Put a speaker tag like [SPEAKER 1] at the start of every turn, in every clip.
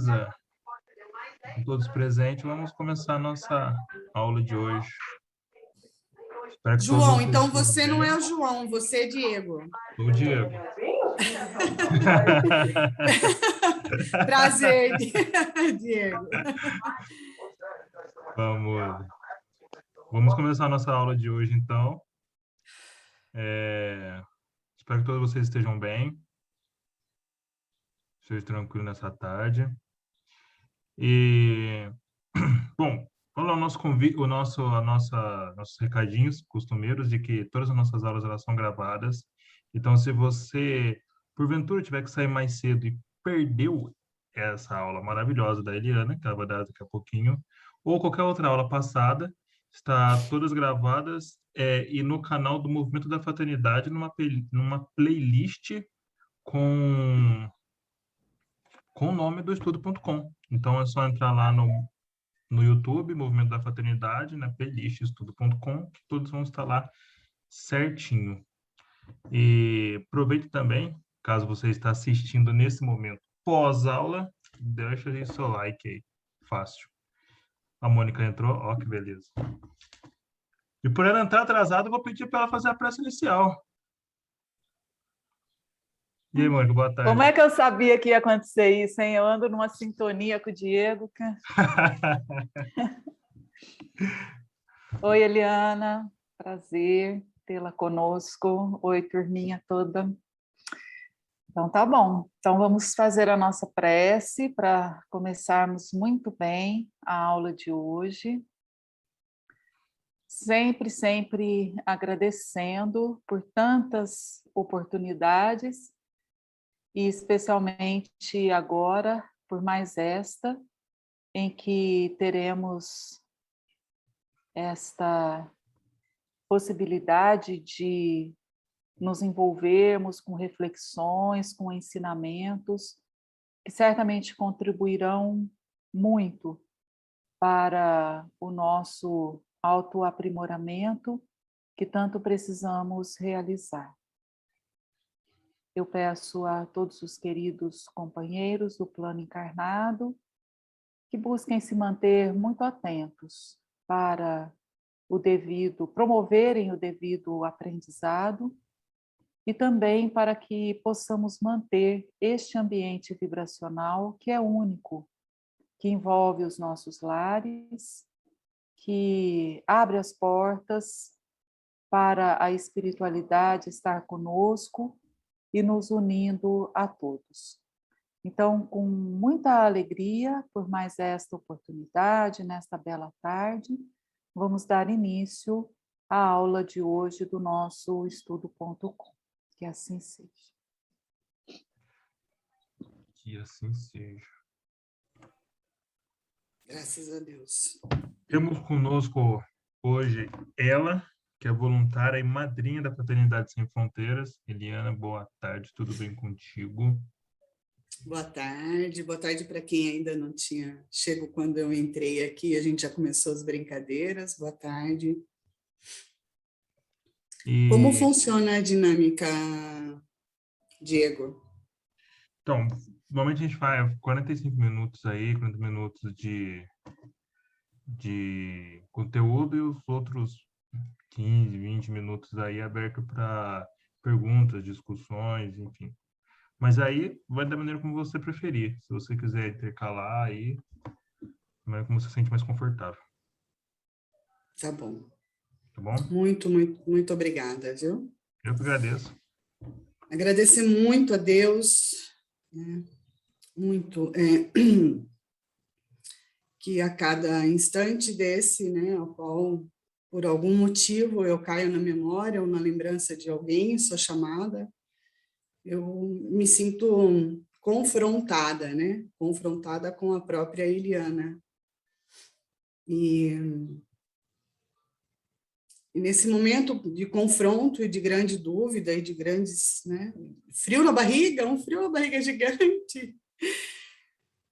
[SPEAKER 1] Beleza? Com todos presentes, vamos começar a nossa aula de hoje. Espero que todos
[SPEAKER 2] João,
[SPEAKER 1] vocês
[SPEAKER 2] então
[SPEAKER 1] estejam
[SPEAKER 2] você não
[SPEAKER 1] bem.
[SPEAKER 2] é o João, você é Diego.
[SPEAKER 1] Sou o Diego.
[SPEAKER 2] Prazer, Diego.
[SPEAKER 1] Vamos começar a nossa aula de hoje, então. Espero que todos vocês estejam bem. Esteja tranquilo nessa tarde. E, bom, vamos lá o nosso convite, nossos recadinhos costumeiros de que todas as nossas aulas elas são gravadas. Então, se você, porventura, tiver que sair mais cedo e perdeu essa aula maravilhosa da Eliana, que ela vai dar daqui a pouquinho, ou qualquer outra aula passada, está todas gravadas e no canal do Movimento da Fraternidade, numa playlist com o nome do estudo.com. Então, é só entrar lá no YouTube, Movimento da Fraternidade, na playlist estudo.com, que todos vão estar lá certinho. E aproveite também, caso você está assistindo nesse momento pós-aula, deixa aí seu like aí, fácil. A Mônica entrou, ó que beleza. E por ela entrar atrasada, eu vou pedir para ela fazer a prece inicial. E aí, Mônica, boa tarde.
[SPEAKER 3] Como é que eu sabia que ia acontecer isso, hein? Eu ando numa sintonia com o Diego. Oi, Eliana. Prazer tê-la conosco. Oi, turminha toda. Então, tá bom. Então, vamos fazer a nossa prece para começarmos muito bem a aula de hoje. Sempre agradecendo por tantas oportunidades e especialmente agora, por mais esta, em que teremos esta possibilidade de nos envolvermos com reflexões, com ensinamentos, que certamente contribuirão muito para o nosso autoaprimoramento que tanto precisamos realizar. Eu peço a todos os queridos companheiros do plano encarnado que busquem se manter muito atentos para promoverem o devido aprendizado e também para que possamos manter este ambiente vibracional que é único, que envolve os nossos lares, que abre as portas para a espiritualidade estar conosco e nos unindo a todos. Então, com muita alegria por mais esta oportunidade, nesta bela tarde, vamos dar início à aula de hoje do nosso estudo.com. Que assim seja.
[SPEAKER 1] Que assim seja.
[SPEAKER 2] Graças a Deus.
[SPEAKER 1] Temos conosco hoje ela, que é voluntária e madrinha da Fraternidade Sem Fronteiras. Eliana, boa tarde, tudo bem contigo?
[SPEAKER 2] Boa tarde para quem ainda não tinha chego quando eu entrei aqui, a gente já começou as brincadeiras, boa tarde. Como funciona a dinâmica, Diego?
[SPEAKER 1] Então, normalmente a gente faz 45 minutos aí, 40 minutos de conteúdo e os outros 15, 20 minutos aí aberto para perguntas, discussões, enfim. Mas aí vai da maneira como você preferir. Se você quiser intercalar aí, da maneira como você se sente mais confortável.
[SPEAKER 2] Tá bom.
[SPEAKER 1] Tá bom?
[SPEAKER 2] Muito obrigada, viu?
[SPEAKER 1] Eu que agradeço.
[SPEAKER 2] Agradecer muito a Deus, né? Muito, que a cada instante desse, né, ao qual, por algum motivo, eu caio na memória ou na lembrança de alguém, sou chamada, eu me sinto confrontada, né? Confrontada com a própria Eliana. E nesse momento de confronto e de grande dúvida e de grandes, né, frio na barriga, um frio na barriga gigante,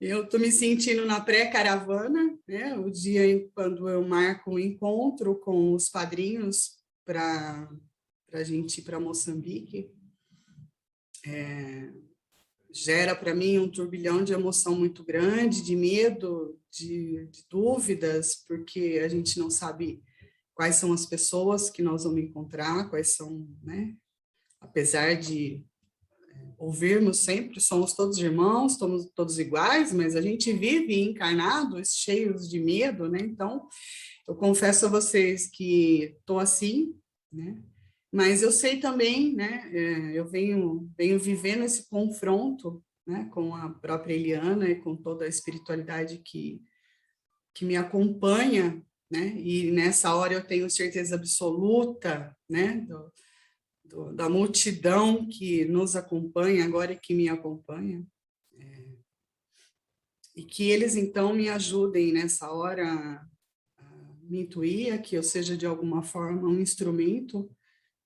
[SPEAKER 2] eu estou me sentindo na pré-caravana, né, o dia quando eu marco um encontro com os padrinhos para a gente ir para Moçambique. gera para mim um turbilhão de emoção muito grande, de medo, de dúvidas, porque a gente não sabe quais são as pessoas que nós vamos encontrar, quais são, né? Apesar de ouvirmos sempre, somos todos irmãos, somos todos iguais, mas a gente vive encarnados, cheios de medo, né? Então, eu confesso a vocês que estou assim, né? Mas eu sei também, né? Eu venho vivendo esse confronto, né? Com a própria Eliana e com toda a espiritualidade que me acompanha, né? E nessa hora eu tenho certeza absoluta, né? Da multidão que nos acompanha agora e que me acompanha, e que eles então me ajudem nessa hora a me intuir, que eu seja de alguma forma um instrumento,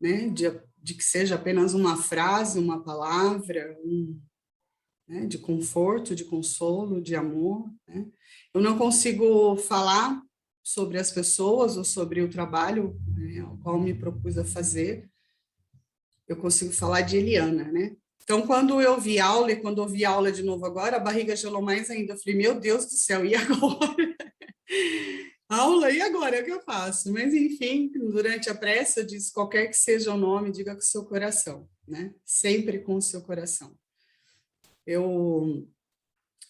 [SPEAKER 2] né, de que seja apenas uma frase, uma palavra, né, de conforto, de consolo, de amor, né? Eu não consigo falar sobre as pessoas ou sobre o trabalho, né, ao qual me propus a fazer. Eu consigo falar de Eliana, né? Então, quando eu vi aula, e quando eu vi aula de novo agora, a barriga gelou mais ainda. Eu falei, meu Deus do céu, e agora? Aula, e agora? O que eu faço? Mas, enfim, durante a prece, eu disse, qualquer que seja o nome, diga com o seu coração, né? Sempre com o seu coração.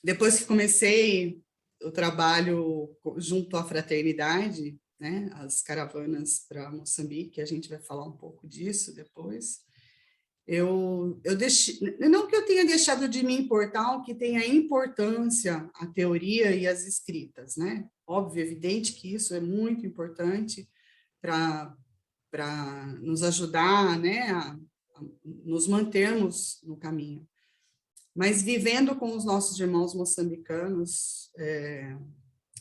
[SPEAKER 2] Depois que comecei o trabalho junto à fraternidade, né? As caravanas para Moçambique, a gente vai falar um pouco disso depois. Eu deixei, não que eu tenha deixado de me importar, o que tenha importância a teoria e as escritas, né? Óbvio, evidente que isso é muito importante para nos ajudar, né, a nos mantermos no caminho. Mas vivendo com os nossos irmãos moçambicanos,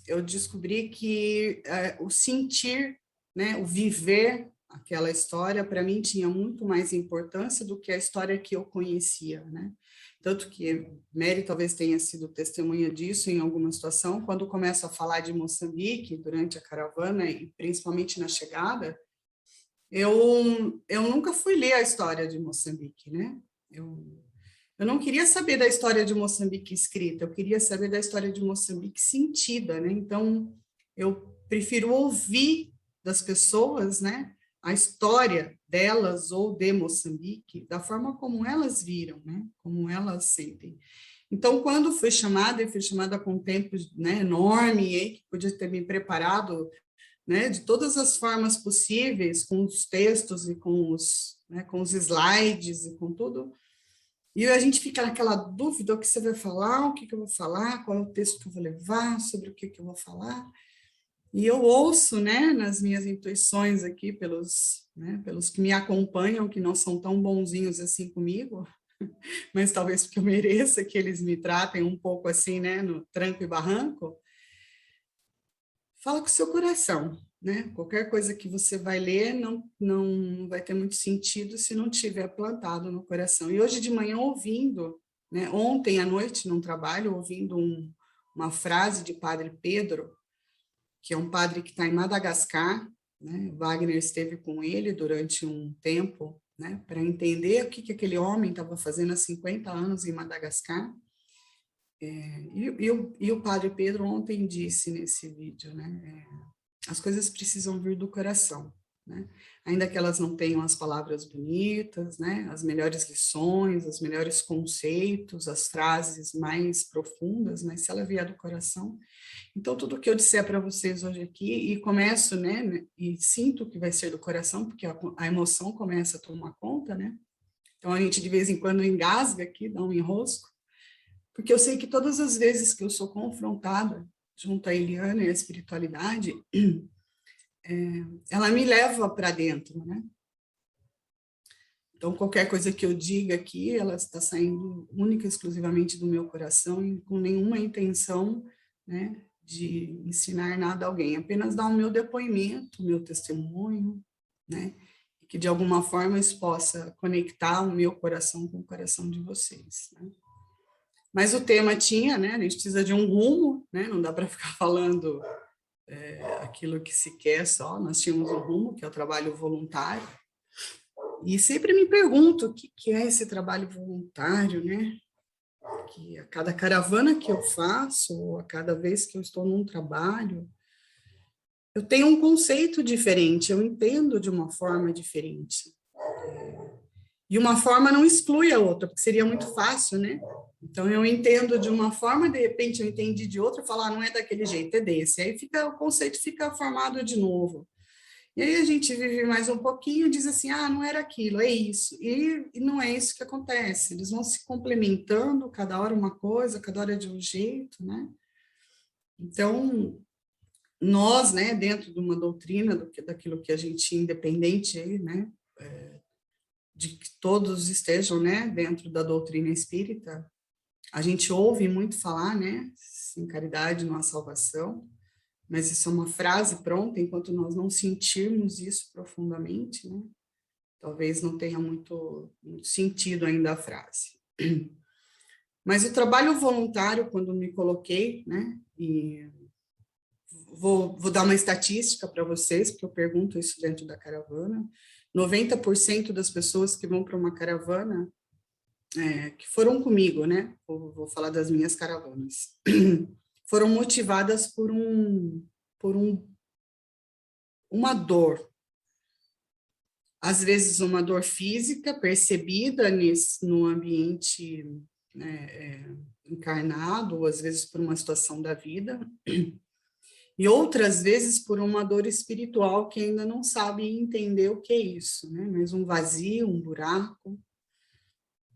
[SPEAKER 2] eu descobri que o sentir, né, o viver aquela história, para mim, tinha muito mais importância do que a história que eu conhecia, né? Tanto que Mary talvez tenha sido testemunha disso em alguma situação, quando começo a falar de Moçambique, durante a caravana, e principalmente na chegada, eu nunca fui ler a história de Moçambique, né? Eu não queria saber da história de Moçambique escrita, eu queria saber da história de Moçambique sentida, né? Então, eu prefiro ouvir das pessoas, né? A história delas ou de Moçambique, da forma como elas viram, né? Como elas sentem. Então, quando fui chamada, e fui chamada com um tempo, né, enorme, e que podia ter me preparado, né, de todas as formas possíveis, com os textos e com os slides e com tudo. E a gente fica naquela dúvida, o que você vai falar, o que eu vou falar, qual é o texto que eu vou levar, sobre o que eu vou falar. E eu ouço, né, nas minhas intuições aqui, pelos que me acompanham, que não são tão bonzinhos assim comigo, mas talvez porque eu mereça que eles me tratem um pouco assim, né, no tranco e barranco. Fala com o seu coração, né? Qualquer coisa que você vai ler não vai ter muito sentido se não tiver plantado no coração. E hoje de manhã ouvindo, né, ontem à noite num trabalho, ouvindo uma frase de Padre Pedro, que é um padre que está em Madagascar, né? Wagner esteve com ele durante um tempo, né, para entender o que aquele homem estava fazendo há 50 anos em Madagascar. E o Padre Pedro ontem disse nesse vídeo, né, as coisas precisam vir do coração, né, ainda que elas não tenham as palavras bonitas, né, as melhores lições, os melhores conceitos, as frases mais profundas, mas se ela vier do coração. Então, tudo que eu disser para vocês hoje aqui, e começo, né, e sinto que vai ser do coração, porque a emoção começa a tomar conta, né, então a gente de vez em quando engasga aqui, dá um enrosco, porque eu sei que todas as vezes que eu sou confrontada junto à Eliana e à espiritualidade, ela me leva para dentro, né? Então, qualquer coisa que eu diga aqui, ela está saindo única e exclusivamente do meu coração e com nenhuma intenção, né, de ensinar nada a alguém, apenas dar o meu depoimento, o meu testemunho, né, e que de alguma forma isso possa conectar o meu coração com o coração de vocês, né? Mas o tema tinha, né, a gente precisa de um rumo, né, não dá para ficar falando aquilo que se quer só, nós tínhamos um rumo, que é o trabalho voluntário, e sempre me pergunto o que é esse trabalho voluntário, né, que a cada caravana que eu faço, ou a cada vez que eu estou num trabalho, eu tenho um conceito diferente, eu entendo de uma forma diferente. E uma forma não exclui a outra, porque seria muito fácil, né? Então, eu entendo de uma forma, de repente eu entendi de outra, falar, não é daquele jeito, é desse. Aí o conceito fica formado de novo. E aí a gente vive mais um pouquinho e diz assim, não era aquilo, é isso. E não é isso que acontece. Eles vão se complementando, cada hora uma coisa, cada hora de um jeito, né? Então, nós, né, dentro de uma doutrina, daquilo que a gente, independente aí, né, de que todos estejam, né, dentro da doutrina espírita, a gente ouve muito falar, né, sem caridade não há salvação, mas isso é uma frase pronta, enquanto nós não sentirmos isso profundamente, né, talvez não tenha muito sentido ainda a frase. Mas o trabalho voluntário, quando me coloquei, né, e vou dar uma estatística para vocês, porque eu pergunto isso dentro da caravana, 90% das pessoas que vão para uma caravana, que foram comigo, né? Vou falar das minhas caravanas, foram motivadas por uma dor. Às vezes uma dor física percebida no ambiente, né, encarnado, ou às vezes por uma situação da vida, e outras vezes por uma dor espiritual que ainda não sabe entender o que é isso, né? Mas um vazio, um buraco.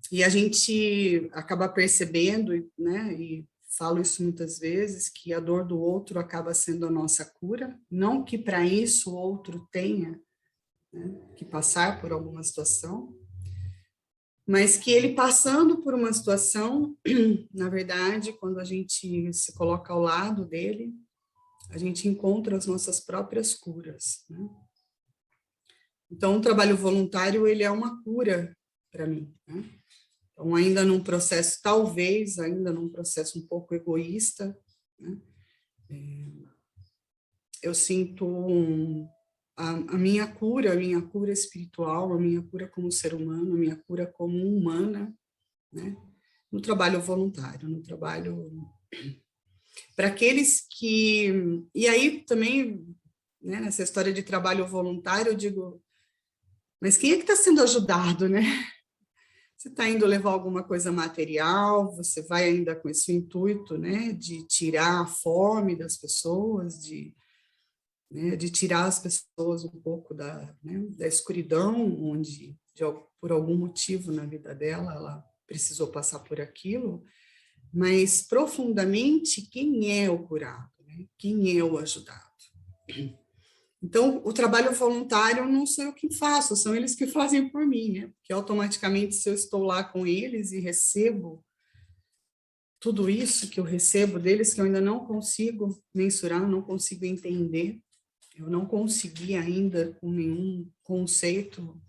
[SPEAKER 2] E a gente acaba percebendo, né? E falo isso muitas vezes, que a dor do outro acaba sendo a nossa cura. Não que para isso o outro tenha, né, que passar por alguma situação, mas que ele passando por uma situação, na verdade, quando a gente se coloca ao lado dele, a gente encontra as nossas próprias curas, né? Então, o trabalho voluntário, ele é uma cura para mim, né? Então, ainda num processo, talvez, ainda num processo um pouco egoísta, né? Eu sinto a minha cura espiritual, a minha cura como ser humano, a minha cura como humana, né? No trabalho voluntário, no trabalho... Para aqueles que... E aí também, né, nessa história de trabalho voluntário, eu digo, mas quem é que está sendo ajudado, né? Você está indo levar alguma coisa material, você vai ainda com esse intuito, né, de tirar a fome das pessoas, né, de tirar as pessoas um pouco né, da escuridão, onde, por algum motivo na vida dela, ela precisou passar por aquilo, mas profundamente, quem é o curado, né? Quem é o ajudado? Então, o trabalho voluntário não sou eu que faço, são eles que fazem por mim, né? Porque automaticamente, se eu estou lá com eles e recebo tudo isso que eu recebo deles, que eu ainda não consigo mensurar, não consigo entender, eu não consegui ainda com nenhum conceito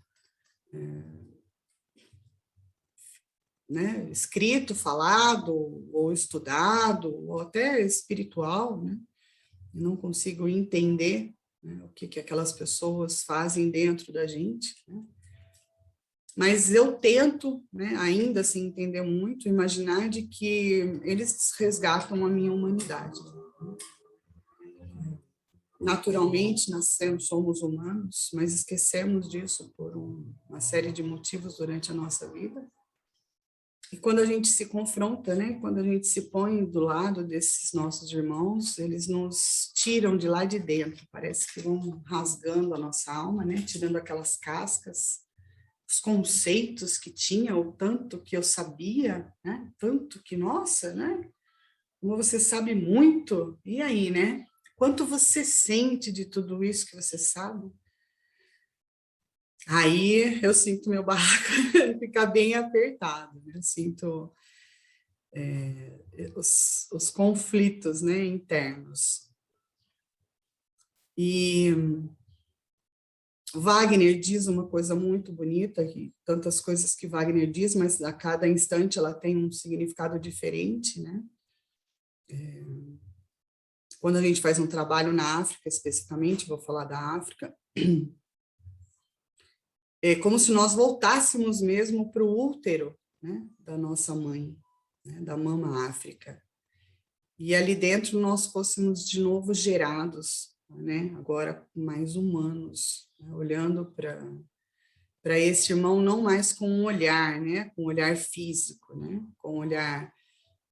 [SPEAKER 2] né, escrito, falado, ou estudado, ou até espiritual, né? Eu não consigo entender, né, o que aquelas pessoas fazem dentro da gente, né? Mas eu tento, né, ainda assim entender muito, imaginar de que eles resgatam a minha humanidade. Naturalmente, somos humanos, mas esquecemos disso por uma série de motivos durante a nossa vida. E quando a gente se confronta, né, quando a gente se põe do lado desses nossos irmãos, eles nos tiram de lá de dentro, parece que vão rasgando a nossa alma, né, tirando aquelas cascas, os conceitos que tinha, o tanto que eu sabia, né, tanto que, nossa, né, como você sabe muito, e aí, né, quanto você sente de tudo isso que você sabe? Aí eu sinto meu barraco ficar bem apertado, né? Eu sinto os conflitos, né, internos. E Wagner diz uma coisa muito bonita, que tantas coisas que Wagner diz, mas a cada instante ela tem um significado diferente, né? Quando a gente faz um trabalho na África, especificamente, vou falar da África, é como se nós voltássemos mesmo para o útero, né, da nossa mãe. né, da Mama África. E ali dentro nós fôssemos de novo gerados, né, agora mais humanos, né, olhando para esse irmão não mais com um olhar, né, com um olhar físico, né, com um olhar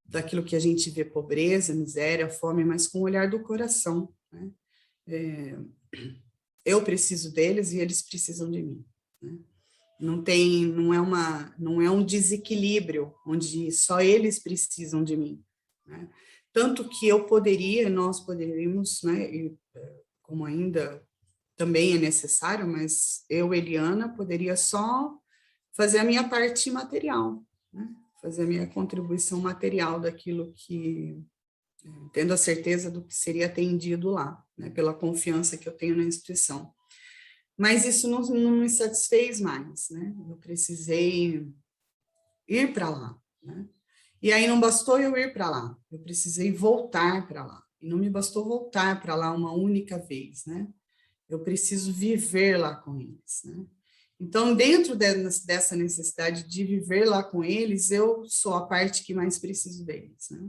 [SPEAKER 2] daquilo que a gente vê, pobreza, miséria, fome, mas com o olhar do coração, né? Eu preciso deles e eles precisam de mim, né? Não é um desequilíbrio onde só eles precisam de mim, né? Tanto que nós poderíamos, né, e, como ainda também é necessário, mas eu, Eliana, poderia só fazer a minha parte material, né? Fazer a minha contribuição material daquilo que, tendo a certeza do que seria atendido lá, né, pela confiança que eu tenho na instituição. Mas isso não me satisfez mais, né? Eu precisei ir para lá, né? E aí não bastou eu ir para lá, eu precisei voltar para lá. E não me bastou voltar para lá uma única vez, né? Eu preciso viver lá com eles, né? Então, dentro dessa necessidade de viver lá com eles, eu sou a parte que mais preciso deles, né?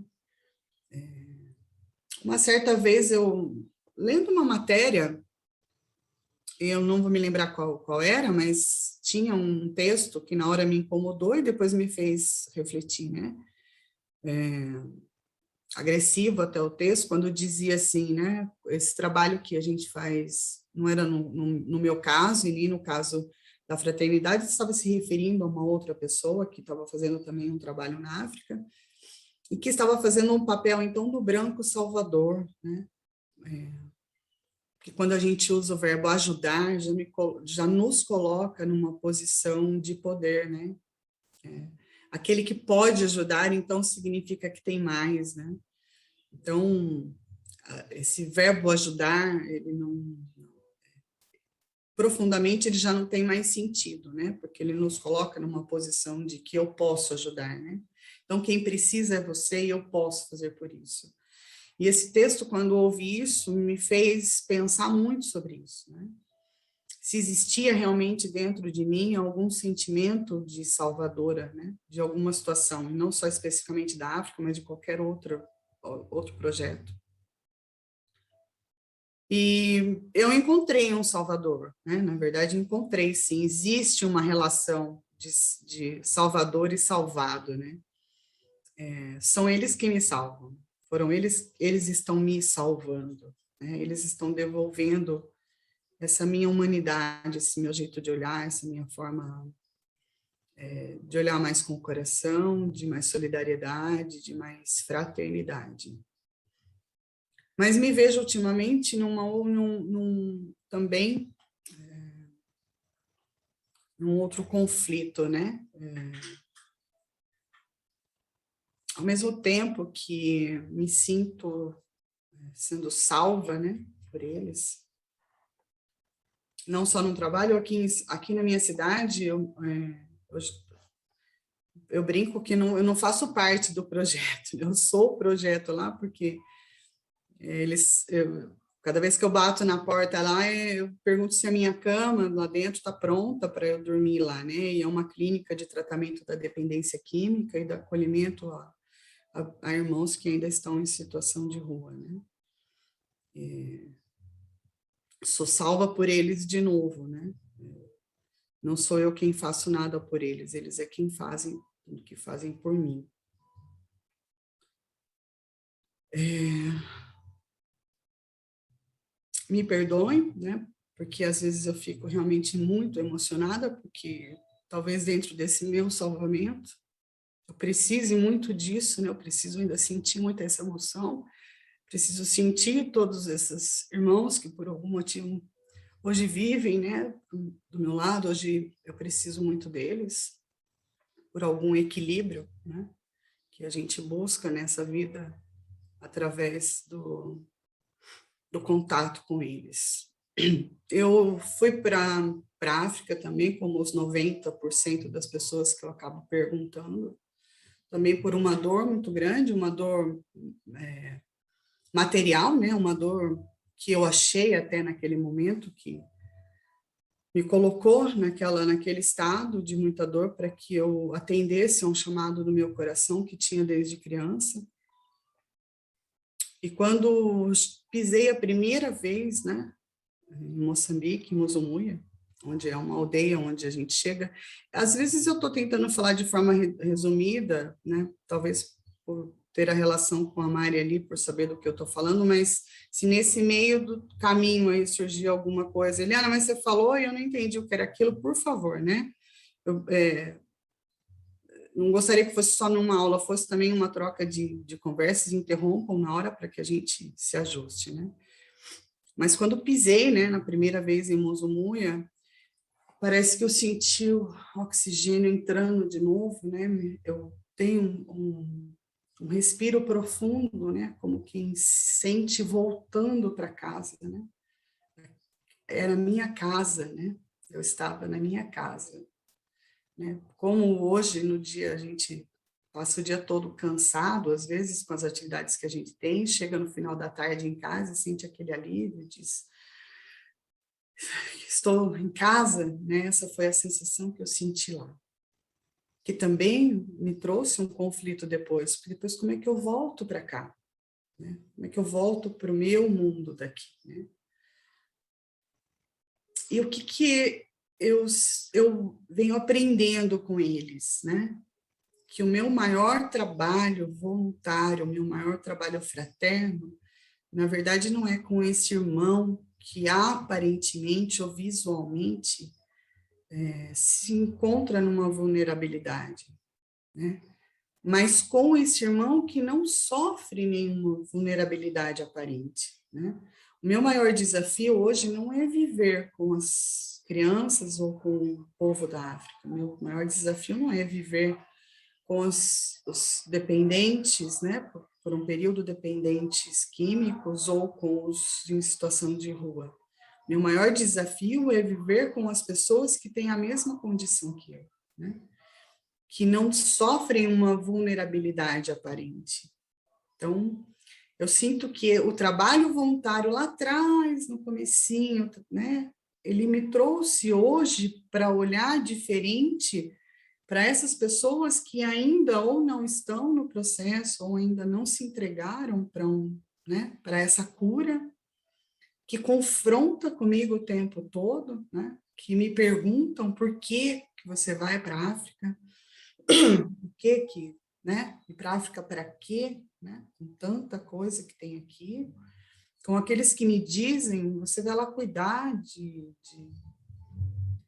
[SPEAKER 2] Uma certa vez eu, lendo uma matéria, eu não vou me lembrar qual era, mas tinha um texto que na hora me incomodou e depois me fez refletir, né? Agressivo até o texto, quando dizia assim, né? Esse trabalho que a gente faz, não era no meu caso, e nem no caso da fraternidade, estava se referindo a uma outra pessoa que estava fazendo também um trabalho na África, e que estava fazendo um papel, então, do branco salvador, né? Que quando a gente usa o verbo ajudar, já nos coloca numa posição de poder, né? Aquele que pode ajudar, então, significa que tem mais, né? Então, esse verbo ajudar, ele não... Profundamente, ele já não tem mais sentido, né? Porque ele nos coloca numa posição de que eu posso ajudar, né? Então, quem precisa é você e eu posso fazer por isso. E esse texto, quando ouvi isso, me fez pensar muito sobre isso, né? Se existia realmente dentro de mim algum sentimento de salvadora, né? De alguma situação, e não só especificamente da África, mas de qualquer outro projeto. E eu encontrei um salvador, né? Na verdade, encontrei, sim. Existe uma relação de salvador e salvado, né? São eles que me salvam. Foram eles estão me salvando, né? Eles estão devolvendo essa minha humanidade, esse meu jeito de olhar, essa minha forma de olhar mais com o coração, de mais solidariedade, de mais fraternidade. Mas me vejo ultimamente também num outro conflito, né? Ao mesmo tempo que me sinto sendo salva, né, por eles, não só no trabalho, aqui na minha cidade, eu brinco que eu não faço parte do projeto, eu sou o projeto lá, porque cada vez que eu bato na porta lá, eu pergunto se a minha cama lá dentro está pronta para eu dormir lá, né? E é uma clínica de tratamento da dependência química e do acolhimento a irmãos que ainda estão em situação de rua, né? Sou salva por eles de novo, né? Não sou eu quem faço nada por eles, eles é quem fazem o que fazem por mim. Me perdoem, né? Porque às vezes eu fico realmente muito emocionada, porque talvez dentro desse meu salvamento eu precise muito disso, né? Eu preciso ainda sentir muito essa emoção, preciso sentir todos esses irmãos que por algum motivo hoje vivem, né, do meu lado. Hoje eu preciso muito deles, por algum equilíbrio, né, que a gente busca nessa vida através do contato com eles. Eu fui para a África também, como os 90% das pessoas que eu acabo perguntando, também por uma dor muito grande, uma dor material, né, uma dor que eu achei até naquele momento que me colocou naquele estado de muita dor para que eu atendesse a um chamado do meu coração que tinha desde criança. E quando pisei a primeira vez, né, em Moçambique, em Muzumuia, onde é uma aldeia onde a gente chega, às vezes eu estou tentando falar de forma resumida, né, talvez por ter a relação com a Mari ali, por saber do que eu estou falando, mas se nesse meio do caminho aí surgir alguma coisa, Eliana, mas você falou e eu não entendi o que era aquilo, por favor, né? Eu não gostaria que fosse só numa aula, fosse também uma troca de conversas, interrompam na hora para que a gente se ajuste, né? Mas quando pisei, né, na primeira vez em Muzumuia, parece que eu senti o oxigênio entrando de novo, né? Eu tenho um respiro profundo, né? Como quem sente voltando para casa, né? Era minha casa, né? Eu estava na minha casa, né? Como hoje, no dia, a gente passa o dia todo cansado, às vezes com as atividades que a gente tem, chega no final da tarde em casa, sente aquele alívio, diz, estou em casa, né? Essa foi a sensação que eu senti lá. Que também me trouxe um conflito depois, porque depois como é que eu volto para cá? Né? Como é que eu volto para o meu mundo daqui? Né? E o que eu venho aprendendo com eles, né? Que o meu maior trabalho voluntário, o meu maior trabalho fraterno, na verdade não é com esse irmão que aparentemente ou visualmente se encontra numa vulnerabilidade, né? Mas com esse irmão que não sofre nenhuma vulnerabilidade aparente, né? O meu maior desafio hoje não é viver com as crianças ou com o povo da África. O meu maior desafio não é viver com os dependentes, né, por um período dependentes químicos ou com os em situação de rua. Meu maior desafio é viver com as pessoas que têm a mesma condição que eu, né? Que não sofrem uma vulnerabilidade aparente. Então, eu sinto que o trabalho voluntário lá atrás, no comecinho, né, ele me trouxe hoje para olhar diferente para essas pessoas que ainda ou não estão no processo ou ainda não se entregaram para essa cura, que confronta comigo o tempo todo, né, que me perguntam por que você vai para a África, o que, né? Ir para a África para quê, né? Com tanta coisa que tem aqui. Com aqueles que me dizem, você vai lá cuidar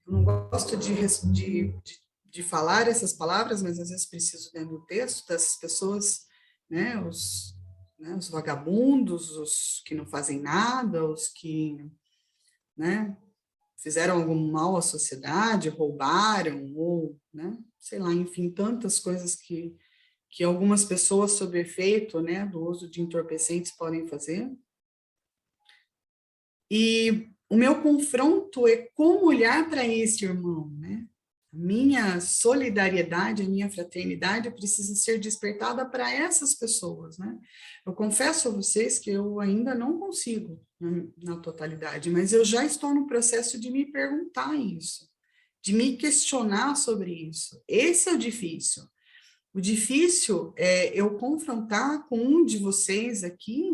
[SPEAKER 2] eu não gosto de falar essas palavras, mas às vezes preciso dentro do texto dessas pessoas, né? Os vagabundos, os que não fazem nada, os que, né? Fizeram algum mal à sociedade, roubaram, ou, né? Sei lá, enfim, tantas coisas que algumas pessoas sob efeito, né, do uso de entorpecentes podem fazer. E o meu confronto é como olhar para esse irmão, né? A minha solidariedade, a minha fraternidade precisa ser despertada para essas pessoas, né? Eu confesso a vocês que eu ainda não consigo na totalidade, mas eu já estou no processo de me perguntar isso, de me questionar sobre isso. Esse é o difícil. O difícil é eu confrontar com um de vocês aqui,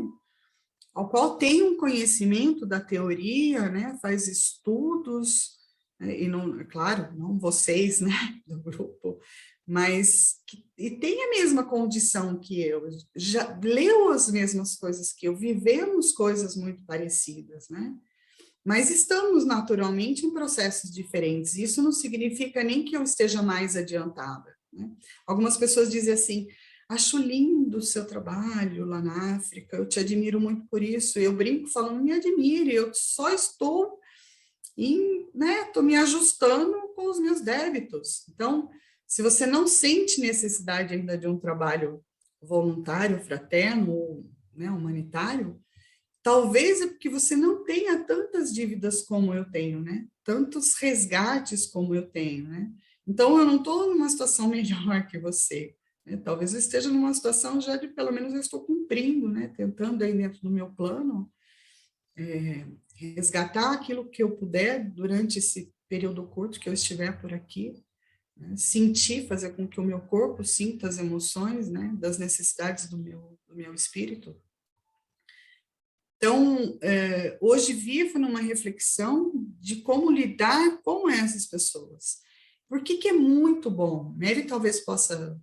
[SPEAKER 2] ao qual tem um conhecimento da teoria, né, faz estudos, e não, claro, não vocês, né, do grupo, mas e tem a mesma condição que eu, já leu as mesmas coisas que eu, vivemos coisas muito parecidas, né? Mas estamos naturalmente em processos diferentes. Isso não significa nem que eu esteja mais adiantada, né? Algumas pessoas dizem assim: acho lindo o seu trabalho lá na África, eu te admiro muito por isso. Eu brinco falando, me admire, eu só estou estou me ajustando com os meus débitos. Então, se você não sente necessidade ainda de um trabalho voluntário, fraterno, né, humanitário, talvez é porque você não tenha tantas dívidas como eu tenho, né? Tantos resgates como eu tenho, né? Então, eu não estou numa situação melhor que você, né? Talvez eu esteja numa situação já de, pelo menos, eu estou cumprindo, né? Tentando aí dentro do meu plano resgatar aquilo que eu puder durante esse período curto que eu estiver por aqui, né? Sentir, fazer com que o meu corpo sinta as emoções, né, das necessidades do meu espírito. Então, hoje vivo numa reflexão de como lidar com essas pessoas. Por que é muito bom? Mary talvez possa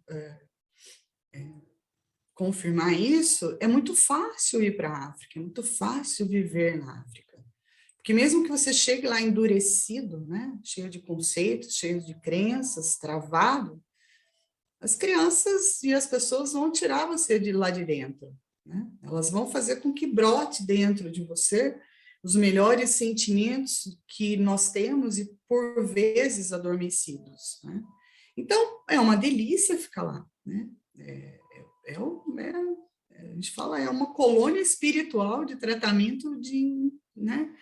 [SPEAKER 2] confirmar isso. É muito fácil ir para a África, é muito fácil viver na África. Porque mesmo que você chegue lá endurecido, né, cheio de conceitos, cheio de crenças, travado, as crianças e as pessoas vão tirar você de lá de dentro, né? Elas vão fazer com que brote dentro de você os melhores sentimentos que nós temos e, por vezes, adormecidos, né? Então, é uma delícia ficar lá, né? A gente fala, é uma colônia espiritual de tratamento né,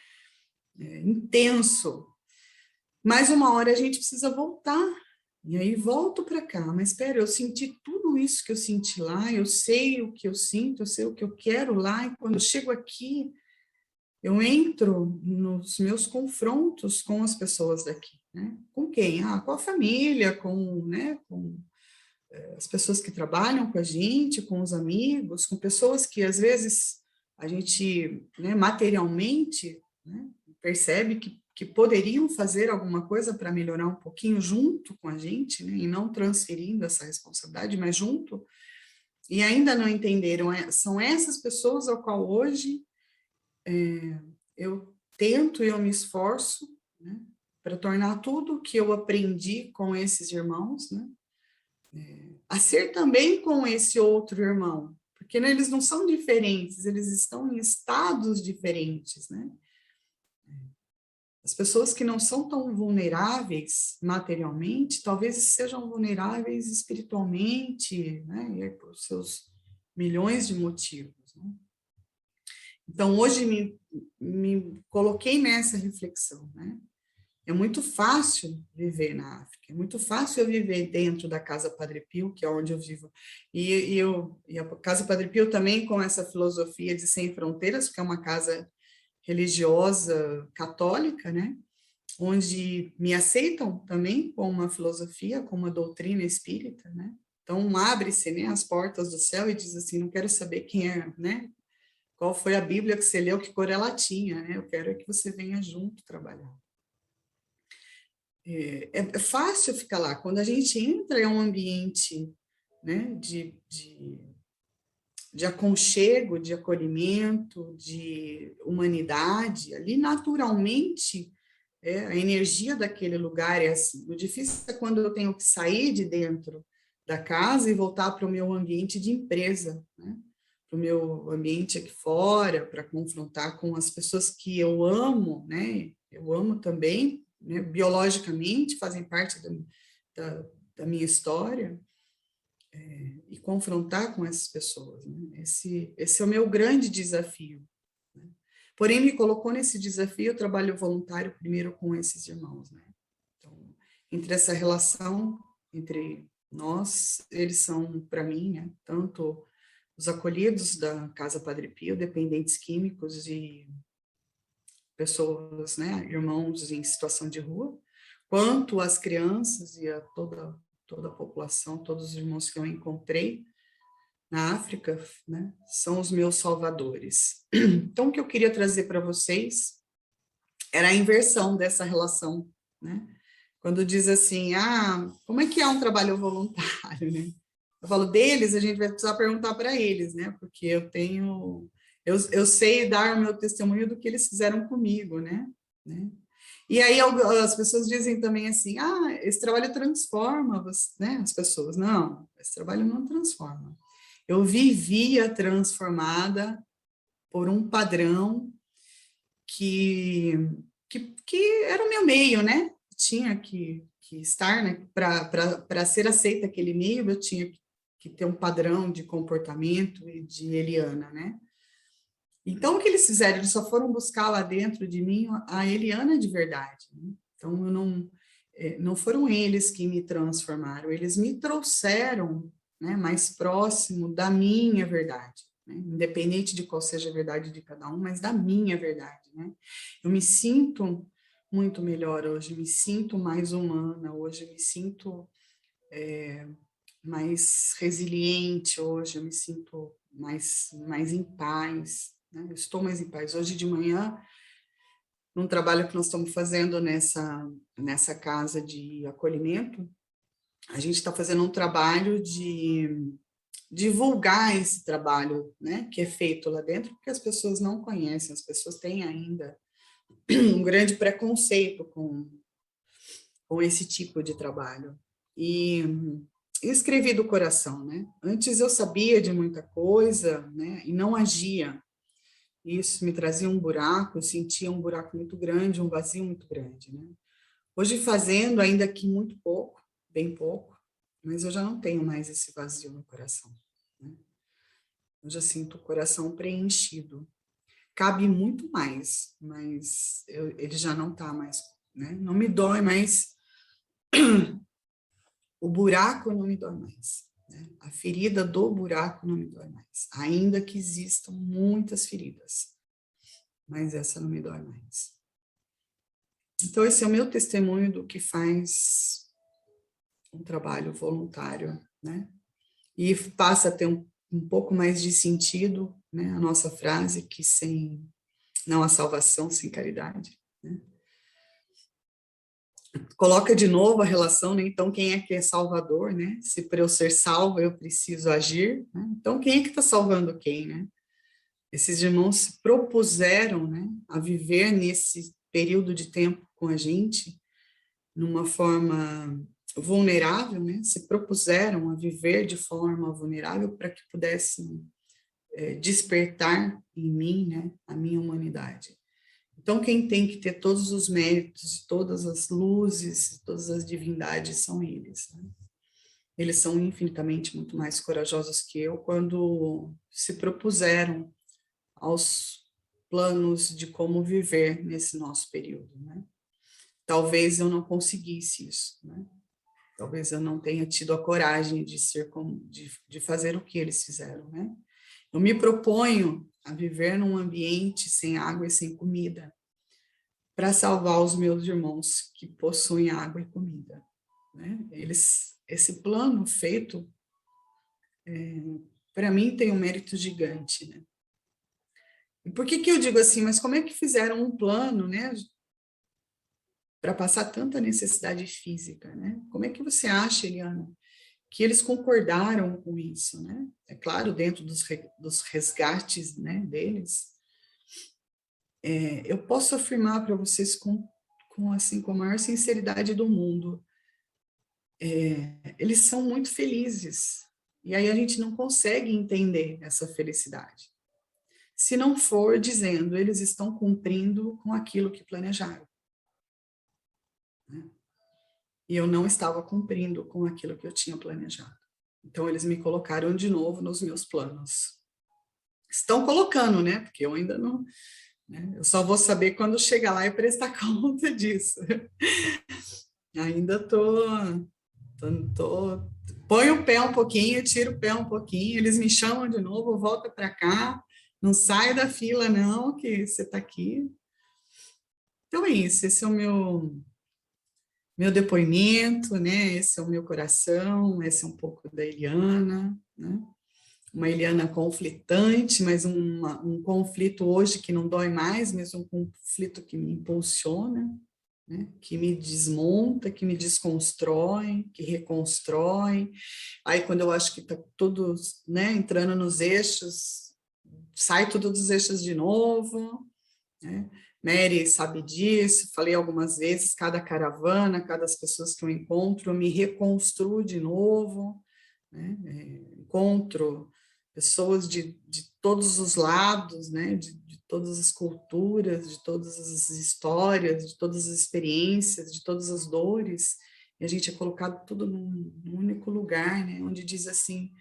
[SPEAKER 2] intenso. Mas uma hora a gente precisa voltar. E aí volto para cá, mas espera, eu senti tudo isso que eu senti lá, eu sei o que eu sinto, eu sei o que eu quero lá, e quando eu chego aqui, eu entro nos meus confrontos com as pessoas daqui, né? Com quem? Com a família, né, com as pessoas que trabalham com a gente, com os amigos, com pessoas que às vezes a gente, né, materialmente, né, percebe que poderiam fazer alguma coisa para melhorar um pouquinho junto com a gente, né, e não transferindo essa responsabilidade, mas junto, e ainda não entenderam. São essas pessoas ao qual hoje eu tento e eu me esforço, né, para tornar tudo que eu aprendi com esses irmãos, né, a ser também com esse outro irmão, porque, né, eles não são diferentes, eles estão em estados diferentes, né? As pessoas que não são tão vulneráveis materialmente, talvez sejam vulneráveis espiritualmente, né? E por seus milhões de motivos, né? Então, hoje me coloquei nessa reflexão, né? É muito fácil viver na África, é muito fácil eu viver dentro da Casa Padre Pio, que é onde eu vivo. E a Casa Padre Pio também com essa filosofia de sem fronteiras, porque é uma casa religiosa católica, né? Onde me aceitam também com uma filosofia, com uma doutrina espírita, né? Então, abre-se, né, as portas do céu e diz assim, não quero saber quem é, né? Qual foi a Bíblia que você leu, que cor ela tinha, né? Eu quero que você venha junto trabalhar. É fácil ficar lá. Quando a gente entra em um ambiente, né, de aconchego, de acolhimento, de humanidade, ali naturalmente a energia daquele lugar é assim. O difícil é quando eu tenho que sair de dentro da casa e voltar para o meu ambiente de empresa, né? Para o meu ambiente aqui fora, para confrontar com as pessoas que eu amo, né? Eu amo também, né? Biologicamente, fazem parte da minha história, e confrontar com essas pessoas, né? Esse é o meu grande desafio, né? Porém, me colocou nesse desafio o trabalho voluntário primeiro com esses irmãos, né? Então, entre essa relação entre nós, eles são, para mim, né, tanto os acolhidos da Casa Padre Pio, dependentes químicos e pessoas, né, irmãos em situação de rua, quanto as crianças e a toda a população, todos os irmãos que eu encontrei na África, né, são os meus salvadores. Então, o que eu queria trazer para vocês era a inversão dessa relação, né? Quando diz assim, como é que é um trabalho voluntário, né? Eu falo deles, a gente vai precisar perguntar para eles, né? Porque eu sei dar o meu testemunho do que eles fizeram comigo, né? E aí as pessoas dizem também assim, esse trabalho transforma, né, as pessoas. Não, esse trabalho não transforma. Eu vivia transformada por um padrão que era o meu meio, né? Tinha que estar, né? Para ser aceita aquele meio, eu tinha que ter um padrão de comportamento e de Eliana, né? Então, o que eles fizeram? Eles só foram buscar lá dentro de mim a Eliana de verdade, né? Então, não foram eles que me transformaram, eles me trouxeram, né, mais próximo da minha verdade, né? Independente de qual seja a verdade de cada um, mas da minha verdade, né? Eu me sinto muito melhor hoje, me sinto mais humana, hoje me sinto mais resiliente, hoje eu me sinto mais em paz, né? Eu estou mais em paz. Hoje de manhã, num trabalho que nós estamos fazendo nessa casa de acolhimento, a gente está fazendo um trabalho de divulgar esse trabalho, né, que é feito lá dentro, porque as pessoas não conhecem, as pessoas têm ainda um grande preconceito com esse tipo de trabalho. E escrevi do coração, né? Antes eu sabia de muita coisa, né, e não agia. Isso me trazia um buraco, eu sentia um buraco muito grande, um vazio muito grande, né? Hoje fazendo, ainda que muito pouco, bem pouco, mas eu já não tenho mais esse vazio no coração, né? Eu já sinto o coração preenchido. Cabe muito mais, mas ele já não está mais, né? Não me dói mais, o buraco não me dói mais, né? A ferida do buraco não me dói mais, ainda que existam muitas feridas, mas essa não me dói mais. Então, esse é o meu testemunho do que faz um trabalho voluntário, né? E passa a ter um pouco mais de sentido, né? A nossa frase, que não há salvação sem caridade, né? Coloca de novo a relação, né? Então, quem é que é salvador, né? Se para eu ser salvo eu preciso agir, né? Então, quem é que está salvando quem, né? Esses irmãos se propuseram, né, a viver nesse período de tempo com a gente, numa forma vulnerável, né? Se propuseram a viver de forma vulnerável para que pudessem despertar em mim, né, a minha humanidade. Então, quem tem que ter todos os méritos, todas as luzes, todas as divindades são eles, né? Eles são infinitamente muito mais corajosos que eu quando se propuseram aos planos de como viver nesse nosso período, né? Talvez eu não conseguisse isso, né? Talvez eu não tenha tido a coragem de fazer o que eles fizeram, né? Eu me proponho a viver num ambiente sem água e sem comida, para salvar os meus irmãos que possuem água e comida, né? Esse plano feito, para mim, tem um mérito gigante, né? E por que eu digo assim, mas como é que fizeram um plano, né, para passar tanta necessidade física, né? Como é que você acha, Eliana, que eles concordaram com isso, né? É claro, dentro dos resgates, né, deles. Eu posso afirmar para vocês com a maior sinceridade do mundo, eles são muito felizes. E aí a gente não consegue entender essa felicidade. Se não for dizendo, eles estão cumprindo com aquilo que planejaram, né? E eu não estava cumprindo com aquilo que eu tinha planejado. Então, eles me colocaram de novo nos meus planos. Estão colocando, né? Porque eu ainda não... né? Eu só vou saber quando chegar lá e prestar conta disso. Ainda põe o pé um pouquinho, tiro o pé um pouquinho, eles me chamam de novo, volta para cá, não sai da fila não, que você está aqui. Então é isso, esse é o meu depoimento, né? Esse é o meu coração, esse é um pouco da Eliana, né? Uma Eliana conflitante, mas um conflito hoje que não dói mais, mas um conflito que me impulsiona, né? Que me desmonta, que me desconstrói, que reconstrói. Aí quando eu acho que está tudo, né, entrando nos eixos, sai tudo dos eixos de novo, né? Mary sabe disso, falei algumas vezes, cada caravana, cada pessoas que eu encontro, eu me reconstruo de novo, né? Encontro pessoas de todos os lados, né? De todas as culturas, de todas as histórias, de todas as experiências, de todas as dores, e a gente é colocado tudo num único lugar, né? Onde diz assim,